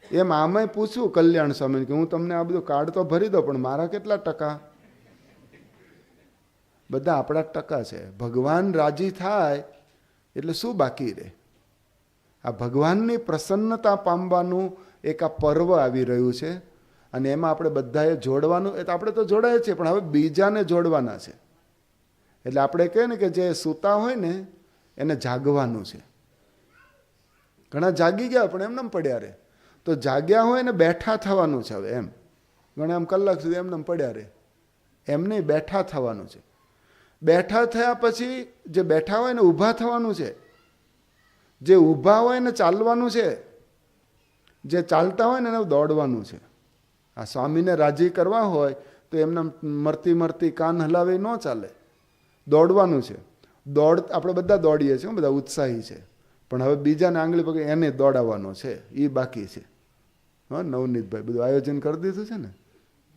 એમ આમાંય પૂછવું કલ્યાણ સ્વામી કે હું તમને આ બધું કાર્ડ તો ભરી દો, પણ મારા કેટલા ટકા. બધા આપણા ટકા છે. ભગવાન રાજી થાય એટલે શું બાકી રહે? આ ભગવાનની પ્રસન્નતા પામવાનું એક આ પર્વ આવી રહ્યું છે, અને એમાં આપણે બધાએ જોડવાનું. એ તો આપણે તો જોડાય છીએ, પણ હવે બીજાને જોડવાના છે. એટલે આપણે કહીએ ને કે જે સૂતા હોય ને એને જાગવાનું છે. ઘણા જાગી ગયા પણ એમને પડ્યા રહે. તો જાગ્યા હોય ને બેઠા થવાનું છે હવે એમ. ઘણા આમ કલાક સુધી એમને પડ્યા રહે, એમ નહીં, બેઠા થવાનું છે. બેઠા થયા પછી જે બેઠા હોય ને ઊભા થવાનું છે. જે ઊભા હોય ને ચાલવાનું છે. જે ચાલતા હોય ને એને દોડવાનું છે. આ સ્વામીને રાજી કરવા હોય તો એમને મરતી મરતી કાન હલાવી ન ચાલે, દોડવાનું છે. આપણે બધા દોડીએ છીએ, બધા ઉત્સાહી છે, પણ હવે બીજાને આંગળી પકડી એને દોડાવવાનો છે, એ બાકી છે. હા, નવનીતભાઈ બધું આયોજન કરી દીધું છે ને.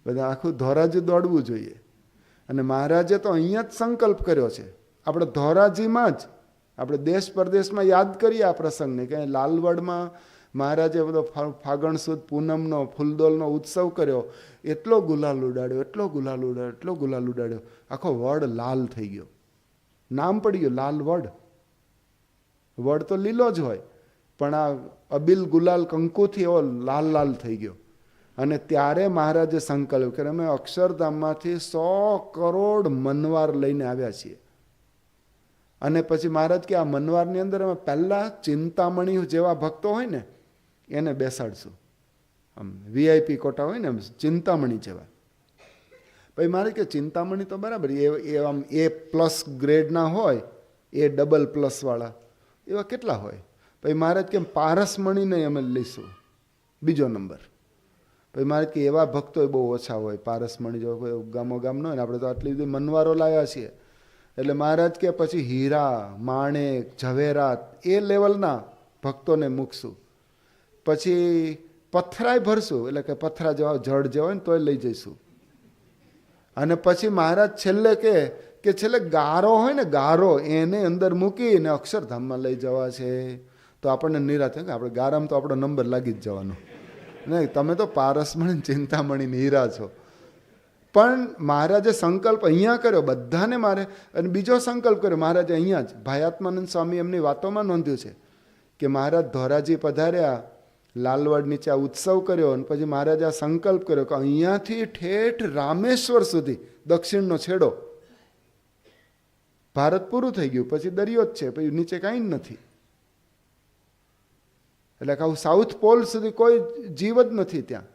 બધા આખું ધોરાજી દોડવું જોઈએ. અને મહારાજે તો અહીંયા જ સંકલ્પ કર્યો છે. આપણે ધોરાજીમાં જ, આપણે દેશ પરદેશમાં યાદ કરીએ આ પ્રસંગને, કે લાલવડમાં મહારાજે બધો ફાગણ સુદ પૂનમનો ફૂલદોલનો ઉત્સવ કર્યો, એટલો ગુલાલ ઉડાડ્યો, એટલો ગુલાલ ઉડાડ્યો, એટલો ગુલાલ ઉડાડ્યો, આખો વડ લાલ થઈ ગયો. નામ પડી ગયું લાલ વડ. વડ તો લીલો જ હોય, પણ આ અબિલ ગુલાલ કંકુથી એવો લાલ લાલ થઈ ગયો. અને ત્યારે મહારાજે સંકલ્પ કર્યો, અમે અક્ષરધામમાંથી 100 કરોડ મનવાર લઈને આવ્યા છીએ. અને પછી મહારાજ કે આ મનવારની અંદર અમે પહેલાં ચિંતામણી જેવા ભક્તો હોય ને એને બેસાડશું. આમ VIP કોટા હોય ને એમ ચિંતામણી જેવા. પછી મહારાજ કે ચિંતામણી તો બરાબર એ આમ A+ ગ્રેડના હોય, A++ વાળા એવા કેટલા હોય. પછી મહારાજ કે પારસમણીને અમે લઈશું બીજો નંબર. પછી મહારાજ કે એવા ભક્તો બહુ ઓછા હોય, પારસમણી જો કોઈ ગામો ગામ ન હોય ને, આપણે તો આટલી બધી મનવારો લાવ્યા છીએ. એટલે મહારાજ કે પછી હીરા, માણેક, ઝવેરાત એ લેવલના ભક્તોને મૂકશું. પછી પથરાય ભરશું, એટલે કે પથરા જેવા જળ જેવા હોય ને તોય લઈ જઈશું. અને પછી મહારાજ છેલ્લે કે છેલ્લે ગારો હોય ને, ગારો એને અંદર મૂકીને અક્ષરધામમાં લઈ જવા છે. તો આપણને નિરાશ થાય કે આપણે ગારામાં તો આપણો નંબર લાગી જ જવાનો. નહીં, તમે તો પારસમણી ચિંતામણી હીરા છો. પણ મહારાજે સંકલ્પ અહીંયા કર્યો બધાને મારે. અને બીજો સંકલ્પ કર્યો મહારાજે અહીંયા જ ભાયાત્માનંદ સ્વામી એમની વાતોમાં નોંધ્યું છે કે મહારાજ ધોરાજી પધાર્યા, લાલવડ નીચે આ ઉત્સવ કર્યો, અને પછી મહારાજે આ સંકલ્પ કર્યો કે અહીંયાથી ઠેઠ રામેશ્વર સુધી દક્ષિણનો છેડો ભારત પૂરું થઈ ગયું, પછી દરિયો જ છે, પછી નીચે કાંઈ જ નથી. એટલે કે આવું સાઉથ પોલ સુધી કોઈ જીવ જ નથી ત્યાં.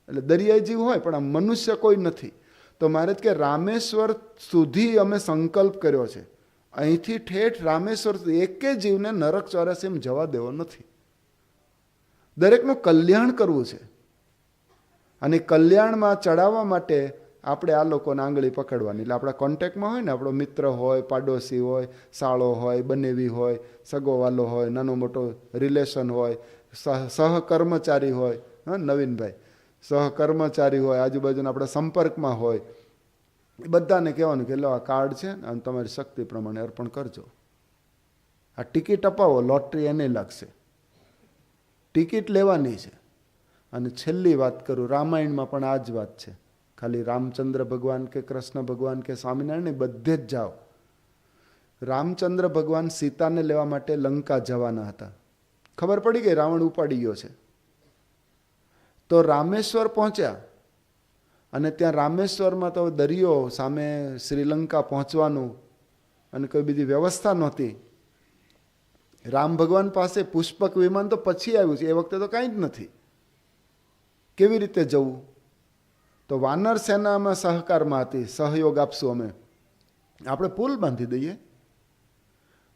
એટલે દરિયાઈ જીવ હોય પણ આ મનુષ્ય કોઈ નથી. તો મહારાજ કે રામેશ્વર સુધી અમે સંકલ્પ કર્યો છે, અહીંથી ઠેઠ રામેશ્વર સુધી એકે જીવને નરક 84 જવા દેવો નથી. દરેકનું કલ્યાણ કરવું છે. અને કલ્યાણમાં ચડાવવા માટે આપણે આ લોકોને આંગળી પકડવાની. એટલે આપણા કોન્ટેક્ટમાં હોય ને, આપણો મિત્ર હોય, પાડોશી હોય, સાળો હોય, બનેવી હોય, સગોવાલો હોય, નાનો મોટો રિલેશન હોય, સહકર્મચારી હોય, હા નવીનભાઈ સહકર્મચારી હોય, આજુબાજુના આપણા સંપર્કમાં હોય, એ બધાને કહેવાનું કે લો આ કાર્ડ છે અને તમારી શક્તિ પ્રમાણે અર્પણ કરજો. આ ટિકિટ અપાવો, લોટરી એને લાગશે, ટિકિટ લેવાની છે. અને છેલ્લી વાત કરું, રામાયણમાં પણ આ જ વાત છે. ખાલી રામચંદ્ર ભગવાન કે કૃષ્ણ ભગવાન કે સ્વામિનારાયણ બધે જ જાઓ. રામચંદ્ર ભગવાન સીતાને લેવા માટે લંકા જવાના હતા. ખબર પડી ગઈ રાવણ ઉપાડી ગયો છે. તો રામેશ્વર પહોંચ્યા, અને ત્યાં રામેશ્વરમાં તો દરિયો સામે શ્રીલંકા પહોંચવાનું, અને કોઈ બીજી વ્યવસ્થા નહોતી. રામ ભગવાન પાસે પુષ્પક વિમાન તો પછી આવ્યું છે, એ વખતે તો કાંઈ જ નથી. કેવી રીતે જવું? તો વાનર સેનામાં સહકારમાં હતી, સહયોગ આપશું અમે, આપણે પુલ બાંધી દઈએ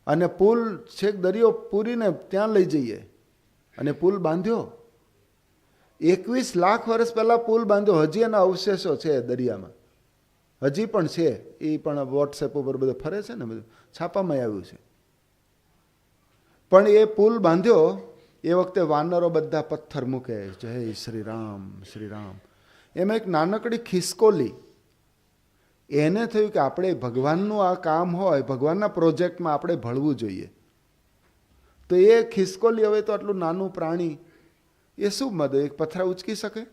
અને પુલ છેક દરિયો પૂરીને ત્યાં લઈ જઈએ. અને પુલ બાંધ્યો. 21 લાખ વર્ષ પહેલાં પુલ બાંધ્યો. હજી એના અવશેષો છે દરિયામાં, હજી પણ છે. એ પણ વોટ્સએપ ઉપર બધું ફરે છે ને, બધું છાપામાં આવ્યું છે. પણ એ પુલ બાંધ્યો એ વખતે વાનરો બધા પથ્થર મૂકે, જય શ્રી રામ શ્રી રામ. એમાં એક નાનકડી ખિસકોલી, એને થયું કે આપણે ભગવાનનું આ કામ હોય, ભગવાનના પ્રોજેક્ટમાં આપણે ભળવું જોઈએ. તો એ ખિસકોલી હવે તો આટલું નાનું પ્રાણી, એ શું મદદ, એક પથ્થર ઉચકી શકે?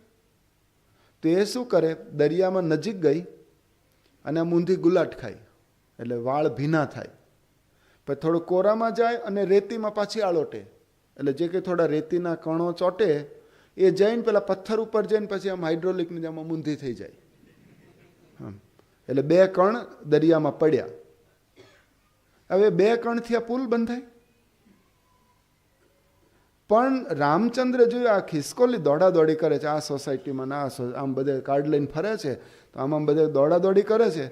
તો એ શું કરે, દરિયામાં નજીક ગઈ અને આમ ઊંધી ગુલાટ ખાય, એટલે વાળ ભીના થાય. પછી થોડું કોરામાં જાય અને રેતીમાં પાછી આળોટે, એટલે જે કંઈ થોડા રેતીના કણો ચોટે એ જઈને પેલા પથ્થર ઉપર જઈને પછી આમ હાઇડ્રોલિકની જેમ ઊંધી થઈ જાય. એટલે 2 કણ દરિયામાં પડ્યા. હવે 2 કણથી આ પુલ બંધાય? પણ રામચંદ્ર જોયું આ ખિસકોલી દોડાદોડી કરે છે, આ સોસાયટીમાં આમ બધે કાર્ડ લઈને ફરે છે, તો આમ બધે દોડાદોડી કરે છે.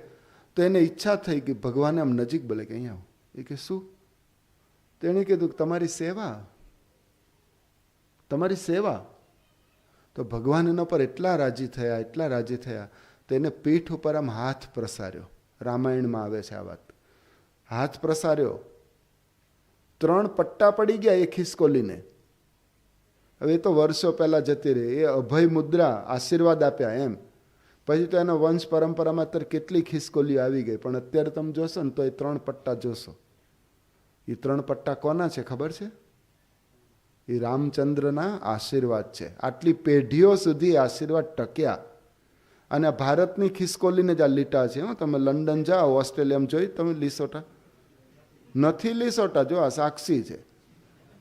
તો એને ઈચ્છા થઈ કે ભગવાને આમ નજીક બોલે કે અહીંયા આવો. એ કે શું? તો એણે કીધું તમારી સેવા, તમારી સેવા. તો ભગવાન એના પર એટલા રાજી થયા, એટલા રાજી થયા, તો એને પીઠ ઉપર આમ હાથ પ્રસાર્યો. રામાયણમાં આવે છે આ વાત. હાથ પ્રસાર્યો, 3 પટ્ટા પડી ગયા એ ખિસકોલીને. હવે એ તો વર્ષો પહેલાં જતી રહી. એ અભય મુદ્રા, આશીર્વાદ આપ્યા એમ. પછી તો એનો વંશ પરંપરામાં અત્યારે કેટલી ખિસકોલીઓ આવી ગઈ, પણ અત્યારે તમે જોશો ને તો એ 3 પટ્ટા જોશો. એ 3 પટ્ટા કોના છે ખબર છે? એ રામચંદ્રના આશીર્વાદ છે. આટલી પેઢીઓ સુધી આશીર્વાદ ટક્યા. અને ભારતની ખિસકોલીને જ આ લીટા છે. તમે લંડન જાઓ, ઓસ્ટ્રેલિયામાં જોઈ તમે લીસોટા નથી, લીસોટા જો આ સાક્ષી છે.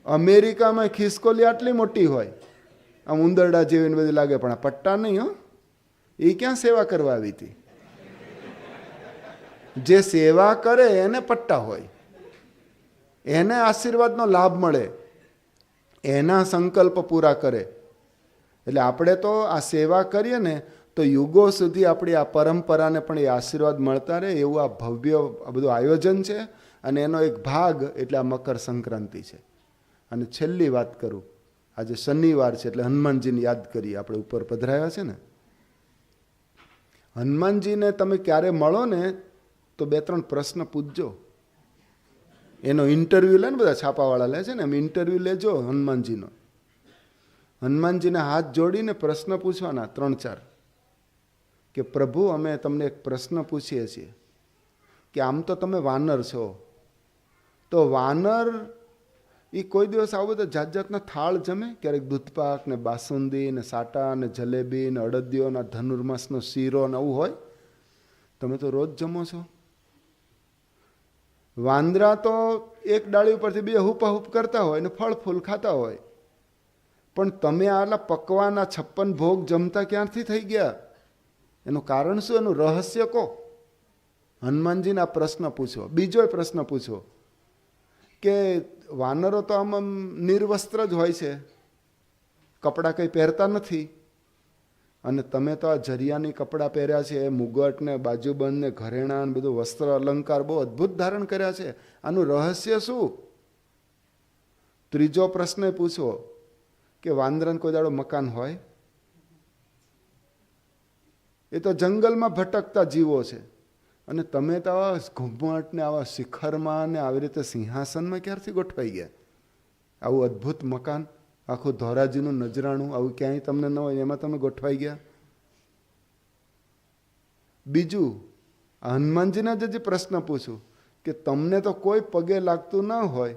અમેરિકામાં ખિસકોલી આટલી મોટી હોય, આમ ઉંદરડા જેવી બધી લાગે, પણ આ પટ્ટા નહીં. હો, એ ક્યાં સેવા કરવા આવી હતી? જે સેવા કરે એને પટ્ટા હોય, એને આશીર્વાદનો લાભ મળે, એના સંકલ્પ પૂરા કરે. એટલે આપણે તો આ સેવા કરીએ ને તો યુગો સુધી આપણી આ પરંપરાને પણ એ આશીર્વાદ મળતા રહે, એવું આ ભવ્ય બધું આયોજન છે. અને એનો એક ભાગ એટલે આ મકર સંક્રાંતિ છે. અને છેલ્લી વાત કરું, આજે શનિવાર છે એટલે હનુમાનજીને યાદ કરીએ. આપણે ઉપર પધરાયા છે ને, હનુમાનજીને તમે ક્યારે મળો ને તો 2-3 પ્રશ્ન પૂછજો. એનો ઇન્ટરવ્યૂ લે ને, બધા છાપાવાળા લે છે ને, એમ ઇન્ટરવ્યૂ લેજો હનુમાનજીનો. હનુમાનજીને હાથ જોડીને પ્રશ્ન પૂછવાના 3-4 કે પ્રભુ અમે તમને એક પ્રશ્ન પૂછીએ છીએ કે આમ તો તમે વાનર છો, તો વાનર એ કોઈ દિવસ આવું બધા જાત જાતના થાળ જમે? ક્યારેક દૂધપાક ને બાસુંદી ને સાટા ને જલેબી ને અડદિયો ને ધનુર્માસનો શીરો ને આવું હોય? તમે તો રોજ જમો છો. વાંદરા તો એક ડાળી ઉપરથી બે હુપાહુપ કરતા હોય ને ફળ ફૂલ ખાતા હોય, પણ તમે આટલા પકવાના 56 ભોગ જમતા ક્યાંથી થઈ ગયા? એનું કારણ શું? એનું રહસ્ય કહો. હનુમાનજીને આ પ્રશ્ન પૂછો. બીજો પ્રશ્ન પૂછો કે વાનરો તો આમ નિર્વસ્ત્ર જ હોય છે, કપડાં કંઈ પહેરતા નથી, અને તમે તો આ જરિયાની કપડાં પહેર્યા છે, મુગટ ને બાજુબંધ ને ઘરેણાં ને બધું વસ્ત્ર અલંકાર બહુ અદ્ભુત ધારણ કર્યા છે, આનું રહસ્ય શું? ત્રીજો પ્રશ્ન પૂછો કે વાંદરાને કોઈ દાડો મકાન હોય? એ તો જંગલમાં ભટકતા જીવો છે, અને તમે તો આવા ઘુમ્મટ ને આવા શિખરમાં ને આવી રીતે સિંહાસનમાં ક્યારથી ગોઠવાઈ ગયા? આવું અદ્ભુત મકાન, આખું ધોરાજીનું નજરાણું, આવું ક્યાંય તમને ન હોય, એમાં તમે ગોઠવાઈ ગયા. બીજું, હનુમાનજીના જે પ્રશ્ન પૂછું કે તમને તો કોઈ પગે લાગતું ન હોય,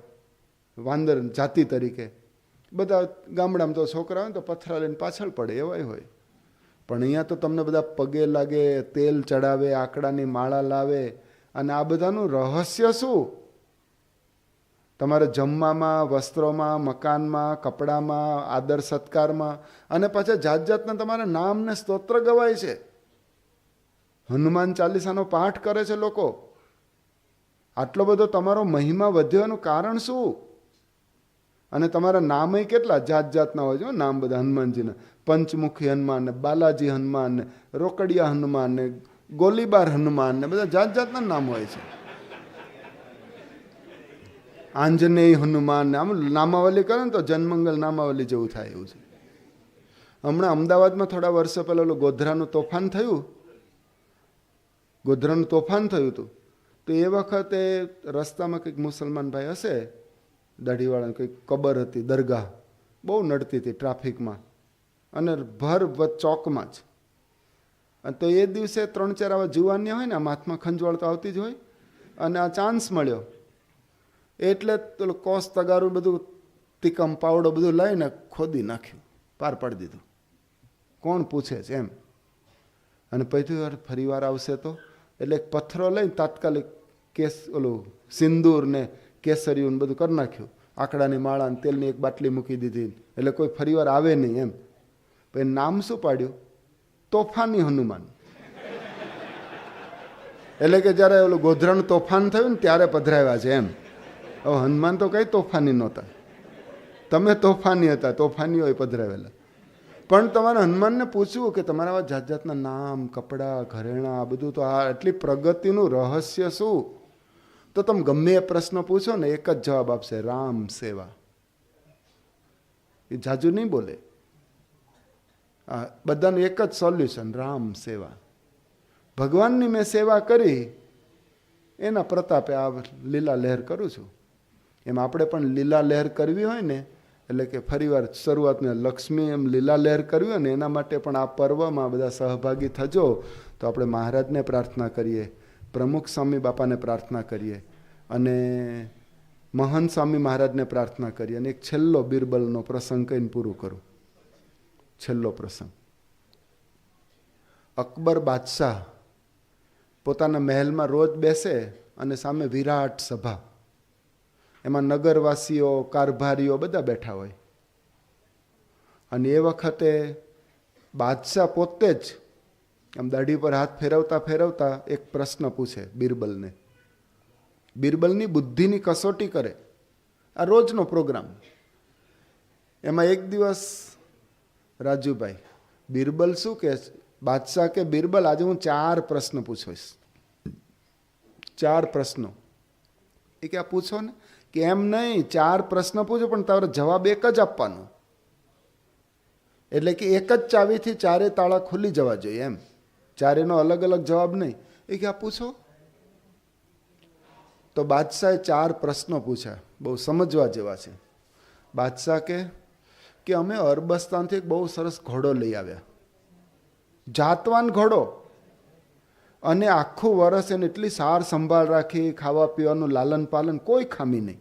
વાંદર જાતિ તરીકે, બધા ગામડામાં તો છોકરા હોય તો પથરા લઈને પાછળ પડે એવાય હોય, પણ અહીંયા તો તમને બધા પગે લાગે, તેલ ચડાવે, આકડાની માળા લાવે, અને આ બધાનું રહસ્ય શું? તમારે જમવામાં, વસ્ત્રોમાં, મકાનમાં, કપડામાં, આદર સત્કારમાં, અને પાછા જાત જાતના તમારા નામ ને સ્તોત્ર ગવાય છે. હનુમાન ચાલીસાનો પાઠ કરે છે લોકો. આટલો બધો તમારો મહિમા વધ્યોનું કારણ શું? અને તમારા નામય કેટલા જાત જાતના હોય છે નામ બધા હનુમાનજીના. પંચમુખી હનુમાન ને, બાલાજી હનુમાન ને, રોકડિયા હનુમાન ને, ગોલીબાર હનુમાન ને, બધા જાત જાતના નામ હોય છે. આંજનેય હનુમાન ને, આમ નામાવલી કરે ને તો જનમંગલ નામાવલી જેવું થાય એવું છે. હમણાં અમદાવાદમાં થોડા વર્ષો પહેલાં ઓલું ગોધરાનું તોફાન થયું હતું, તો એ વખતે રસ્તામાં કંઈક મુસલમાન ભાઈ હશે, દાઢીવાળાને કંઈક કબર હતી, દરગાહ બહુ નડતી હતી ટ્રાફિકમાં, અને ભર ચોકમાં જ. અને તો એ દિવસે 3-4 આવા જુવાનિયા હોય ને, આમ હાથમાં ખંજવાળ તો આવતી જ હોય, અને આ ચાન્સ મળ્યો એટલે પેલું કોસ તગારું બધું તીકમ પાવડો બધું લઈને ખોદી નાખ્યું, પાર પાડી દીધું. કોણ પૂછે છે એમ. અને પછી ફરી વાર આવશે તો એટલે એક પથ્થરો લઈને તાત્કાલિક કેસ ઓલું સિંદૂર ને કેસરિયું બધું કરી નાખ્યું, આકડાની માળા ને તેલની એક બાટલી મૂકી દીધી, એટલે કોઈ ફરી વાર આવે નહીં એમ. પછી નામ શું પાડ્યું? તોફાની હનુમાન. એટલે કે જ્યારે ઓલું ગોધરાનું તોફાન થયું ને ત્યારે પધરાવ્યા છે એમ. હવે હનુમાન તો કઈ તોફાની નહોતા, તમે તોફાની હતા, તોફાની હોય પધરાવેલા. પણ તમારે હનુમાનને પૂછવું કે તમારા આવા જાત જાતના નામ, કપડાં, ઘરેણાં, આ બધું તો આ એટલી પ્રગતિનું રહસ્ય શું? તો તમે ગમે એ પ્રશ્ન પૂછો ને એક જ જવાબ આપશે, રામ સેવા. એ જાજુ નહીં બોલે, બધાનું એક જ સોલ્યુશન, રામ સેવા. ભગવાનની મેં સેવા કરી, એના પ્રતાપે આ લીલા લહેર કરું છું. એમ આપણે પણ લીલા લહેર કરવી હોય ને, એટલે કે ફરીવાર શરૂઆતને લક્ષ્મી એમ લીલા લહેર કરવી હોય ને, એના માટે પણ આ પર્વમાં બધા સહભાગી થજો. તો આપણે મહારાજને પ્રાર્થના કરીએ, પ્રમુખ સ્વામી બાપાને પ્રાર્થના કરીએ, અને મહંત સ્વામી મહારાજને પ્રાર્થના કરી અને એક છેલ્લો બિરબલનો પ્રસંગ કહીને પૂરું કરું. છેલ્લો પ્રસંગ. અકબર બાદશાહ પોતાના મહેલમાં રોજ બેસે અને સામે વિરાટ સભા, એમાં નગરવાસીઓ, કારભારીઓ બધા બેઠા હોય. અને એ વખતે બાદશાહ પોતે જ આમ દાઢી પર હાથ ફેરવતા ફેરવતા એક પ્રશ્ન પૂછે બિરબલને. બિરબલની બુદ્ધિની કસોટી કરે. આ રોજનો પ્રોગ્રામ. એમાં એક દિવસ રાજુભાઈ બિરબલ શું કે, બાદશાહ કે બિરબલ આજે હું 4 પ્રશ્ન પૂછીશ. 4 પ્રશ્નો. એ કે આ પૂછો ને. કે એમ નહીં, 4 પ્રશ્ન પૂછો પણ તારો જવાબ એક જ આપવાનો. એટલે કે એક જ ચાવીથી 4 તાળા ખુલી જવા જોઈએ એમ. 4નો અલગ અલગ જવાબ નહીં. એ કે આ પૂછો. તો બાદશાહે 4 પ્રશ્નો પૂછ્યા, બહુ સમજવા જેવા છે. બાદશાહ કે અમે અરબસ્તાનથી એક બહુ સરસ ઘોડો લઈ આવ્યા, જાતવાન ઘોડો, અને આખું વર્ષ એને એટલી સાર સંભાળ રાખી, ખાવા પીવાનું લાલન પાલન, કોઈ ખામી નહીં.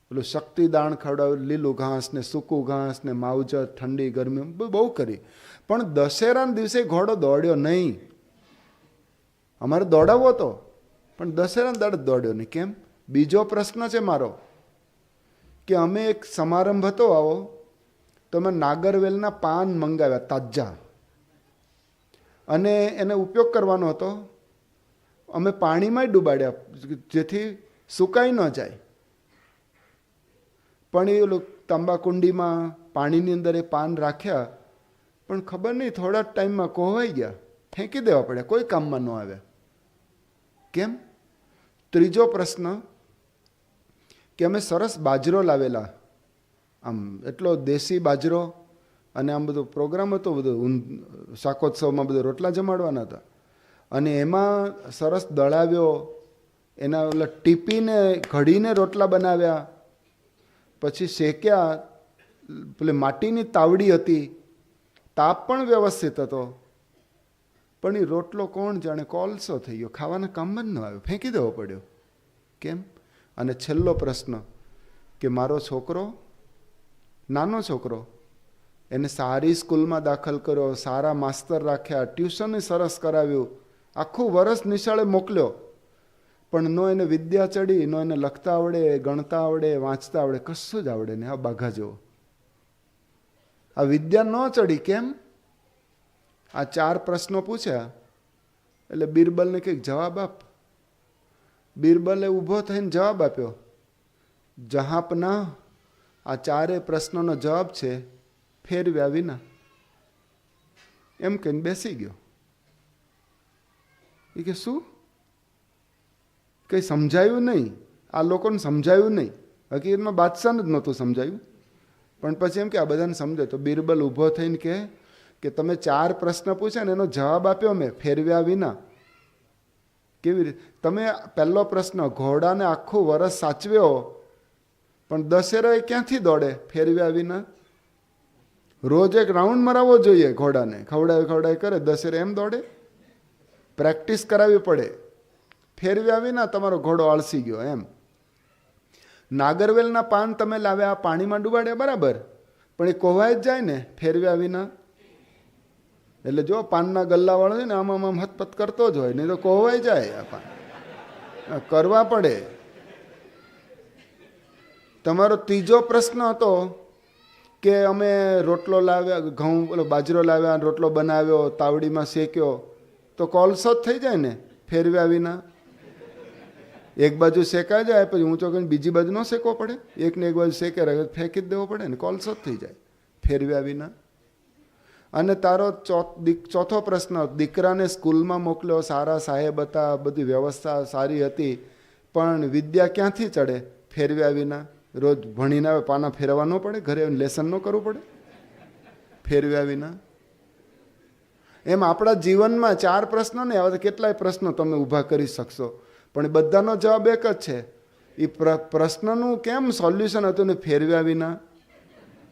પેલું શક્તિ દાણ ખવડાવ્યું, લીલું ઘાસ ને સૂકું ઘાસ ને માવજત, ઠંડી ગરમી બહુ કરી. પણ દશેરાના દિવસે ઘોડો દોડ્યો નહીં. અમારે દોડાવવો હતો પણ દશેરાના દાડે દોડ્યો નહીં. કેમ? બીજો પ્રશ્ન છે મારો કે અમે એક સમારંભ હતો આવો, તો અમે નાગરવેલના પાન મંગાવ્યા તાજા, અને એને ઉપયોગ કરવાનો હતો. અમે પાણીમાં ડૂબાડ્યા જેથી સુકાઈ ન જાય. પણ એ ઓલું તાંબાકુંડીમાં પાણીની અંદર એ પાન રાખ્યા, પણ ખબર નહીં થોડા જ ટાઈમમાં કોહવાઈ ગયા, ફેંકી દેવા પડ્યા, કોઈ કામમાં ન આવ્યા. કેમ? ત્રીજો પ્રશ્ન કે અમે સરસ બાજરો લાવેલા, આમ એટલો દેશી બાજરો, અને આમ બધો પ્રોગ્રામ હતો, બધું શાકોત્સવમાં બધો રોટલા જમાડવાના હતા, અને એમાં સરસ દળાવ્યો, એના ઓલા ટીપીને ઘડીને રોટલા બનાવ્યા, પછી શેક્યા. પેલી માટીની તાવડી હતી, તાપ પણ વ્યવસ્થિત હતો, પણ એ રોટલો કોણ જાણે કોલસો થઈ ગયો, ખાવાના કામમાં જ ન આવ્યો, ફેંકી દેવો પડ્યો. કેમ? અને છેલ્લો પ્રશ્ન કે મારો છોકરો, નાનો છોકરો, એને સારી સ્કૂલમાં દાખલ કર્યો, સારા માસ્તર રાખ્યા, ટ્યુશન સરસ કરાવ્યું, આખું વર્ષ નિશાળે મોકલ્યો, પણ નો એને વિદ્યા ચડી, નો એને લખતા આવડે, ગણતા આવડે, વાંચતા આવડે, કશું જ આવડે ને. આ બાઘા જેવો આ વિદ્યા ન ચડી. કેમ? આ 4 પ્રશ્નો પૂછ્યા એટલે બિરબલને કંઈક જવાબ આપ. બિરબલે ઊભો થઈને જવાબ આપ્યો, જહાંપના, આ 4 પ્રશ્નોનો જવાબ છે ફેરવ્યા વિના. એમ કહીને બેસી ગયો. એ કે શું? કંઈ સમજાયું નહીં. આ લોકોને સમજાયું નહીં. હકીકતમાં બાદશાહને જ નહોતું સમજાયું, પણ પછી એમ કે આ બધાને સમજે. તો બિરબલ ઊભો થઈને કે તમે 4 પ્રશ્ન પૂછ્યા ને એનો જવાબ આપ્યો મેં ફેરવ્યા વિના. કેવી રીતે? તમે પહેલો પ્રશ્ન, ઘોડાને આખું વરસ સાચવ્યો, પણ દશેરા એ ક્યાંથી દોડે ફેરવ્યા વિના? રોજ એક રાઉન્ડ મરાવવો જોઈએ ઘોડાને, ખવડાવી કરે, દશેરા એમ દોડે? પ્રેક્ટિસ કરાવવી પડે. ફેરવ્યા વિના તમારો ઘોડો આળસી ગયો એમ. નાગરવેલના પાન તમે લાવ્યા, પાણીમાં ડૂબાડ્યા, બરાબર, પણ એ કોવાય જ જાય ને ફેરવ્યા વિના. એટલે જો પાનના ગલ્લાવાળો છે ને આમ હતપત કરતો જ હોય, નહીં તો કોવાઈ જાય. આ પાન કરવા પડે. તમારો ત્રીજો પ્રશ્ન હતો કે અમે રોટલો લાવ્યા, ઘઉં બાજરો લાવ્યા, રોટલો બનાવ્યો, તાવડીમાં શેક્યો, તો કોલસો જ થઈ જાય ને ફેરવ્યા વિના. એક બાજુ શેકાઈ જાય, પછી ઊંચો કરીને બીજી બાજુ ન શેકવો પડે, એકને એક બાજુ શેકે રાખે, ફેંકી જ દેવો પડે ને, કોલસો જ થઈ જાય ફેરવ્યા વિના. અને તારો ચોથો પ્રશ્ન, દીકરાને સ્કૂલમાં મોકલ્યો, સારા સાહેબ હતા, બધી વ્યવસ્થા સારી હતી, પણ વિદ્યા ક્યાંથી ચડે ફેરવ્યા વિના? રોજ ભણીને આવે, પાના ફેરવા ન પડે, ઘરે લેસન ન કરવું પડે ફેરવ્યા વિના? એમ આપણા જીવનમાં 4 પ્રશ્નો ને, આવા કેટલાય પ્રશ્નો તમે ઊભા કરી શકશો, પણ બધાનો જવાબ એક જ છે. એ પ્રશ્નનું કેમ સોલ્યુશન હતું ને ફેરવ્યા વિના?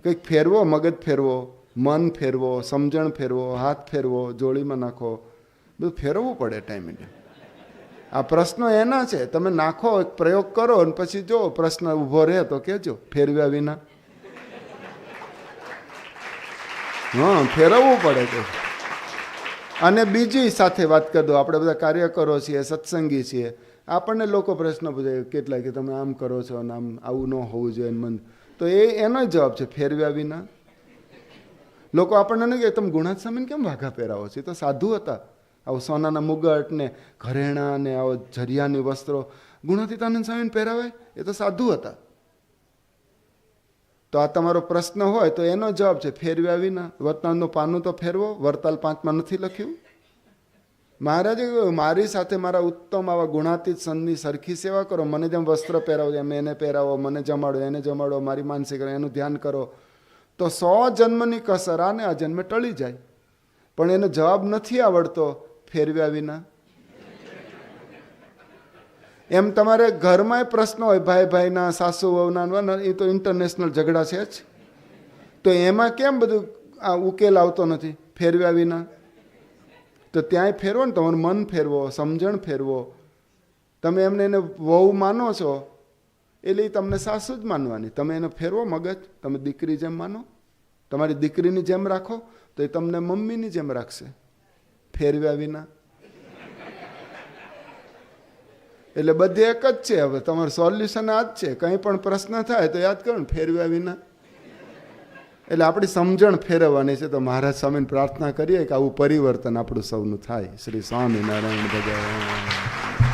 કંઈક ફેરવો, મગજ ફેરવો, મન ફેરવો, સમજણ ફેરવો, હાથ ફેરવો, જોડીમાં નાખો, બધું ફેરવવું પડે ટાઈમે. આ પ્રશ્નો એના છે, તમે નાખો, એક પ્રયોગ કરો અને પછી જો પ્રશ્ન ઊભો રહે તો કહેજો, ફેરવ્યા વિના. હા, ફેરવવું પડે છે. અને બીજી સાથે વાત કરી દો, આપણે બધા કાર્યકરો છીએ, સત્સંગી છીએ, આપણને લોકો પ્રશ્ન પૂછે કેટલા કે તમે આમ કરો છો અને આમ આવું ન હોવું જોઈએ મન, તો એનો જવાબ છે ફેરવ્યા વિના. લોકો આપણને નહીં કે તમે ગુણાત સ્વામીને કેમ વાઘા પહેરાવો છો, એ તો સાધુ હતા, આવું સોનાના મુગટ ને ઘરેણા ને આવો ઝરિયાની વસ્ત્રો ગુણાતીતાનંદ સ્વામીને પહેરાવાય, એ તો સાધુ હતા. તો આ તમારો પ્રશ્ન હોય તો એનો જવાબ છે ફેરવ્યા વિના. વતનાનું પાનું તો ફેરવો, વરતાલ 5માં નથી લખ્યું? મહારાજે કહ્યું મારી સાથે મારા ઉત્તમ આવા ગુણાતીત સંતની સરખી સેવા કરો, મને જેમ વસ્ત્ર પહેરાવો એમ એને પહેરાવો, મને જમાડો એને જમાડો, મારી માનસિક એનું ધ્યાન કરો, તો 100 જન્મની કસર આને આ જન્મે ટળી જાય. પણ એનો જવાબ નથી આવડતો ફેરવ્યા વિના. એમ તમારે ઘરમાં પ્રશ્ન હોય, ભાઈ ભાઈના, સાસુ વહુના, એ તો ઇન્ટરનેશનલ ઝઘડા છે જ, તો એમાં કેમ બધું આ ઉકેલ આવતો નથી ફેરવ્યા વિના? તો ત્યાંય ફેરવો ને, તમારું મન ફેરવો, સમજણ ફેરવો. તમે એમને એને વહુ માનો છો એટલે એ તમને સાસુ જ માનવાની, તમે એને ફેરવો મગજ, તમે દીકરી જેમ માનો, તમારી દીકરીની જેમ રાખો તો એ તમને મમ્મીની જેમ રાખશે ફેરવ્યા વિના. એટલે બધી એક જ છે. હવે તમારું સોલ્યુશન આ જ છે, કંઈ પણ પ્રશ્ન થાય તો યાદ કરો ને ફેરવ્યા વિના. એટલે આપણી સમજણ ફેરવવાની છે. તો મહારાજ સ્વામીને પ્રાર્થના કરીએ કે આવું પરિવર્તન આપણું સૌનું થાય. શ્રી સ્વામિનારાયણ ભગવાન.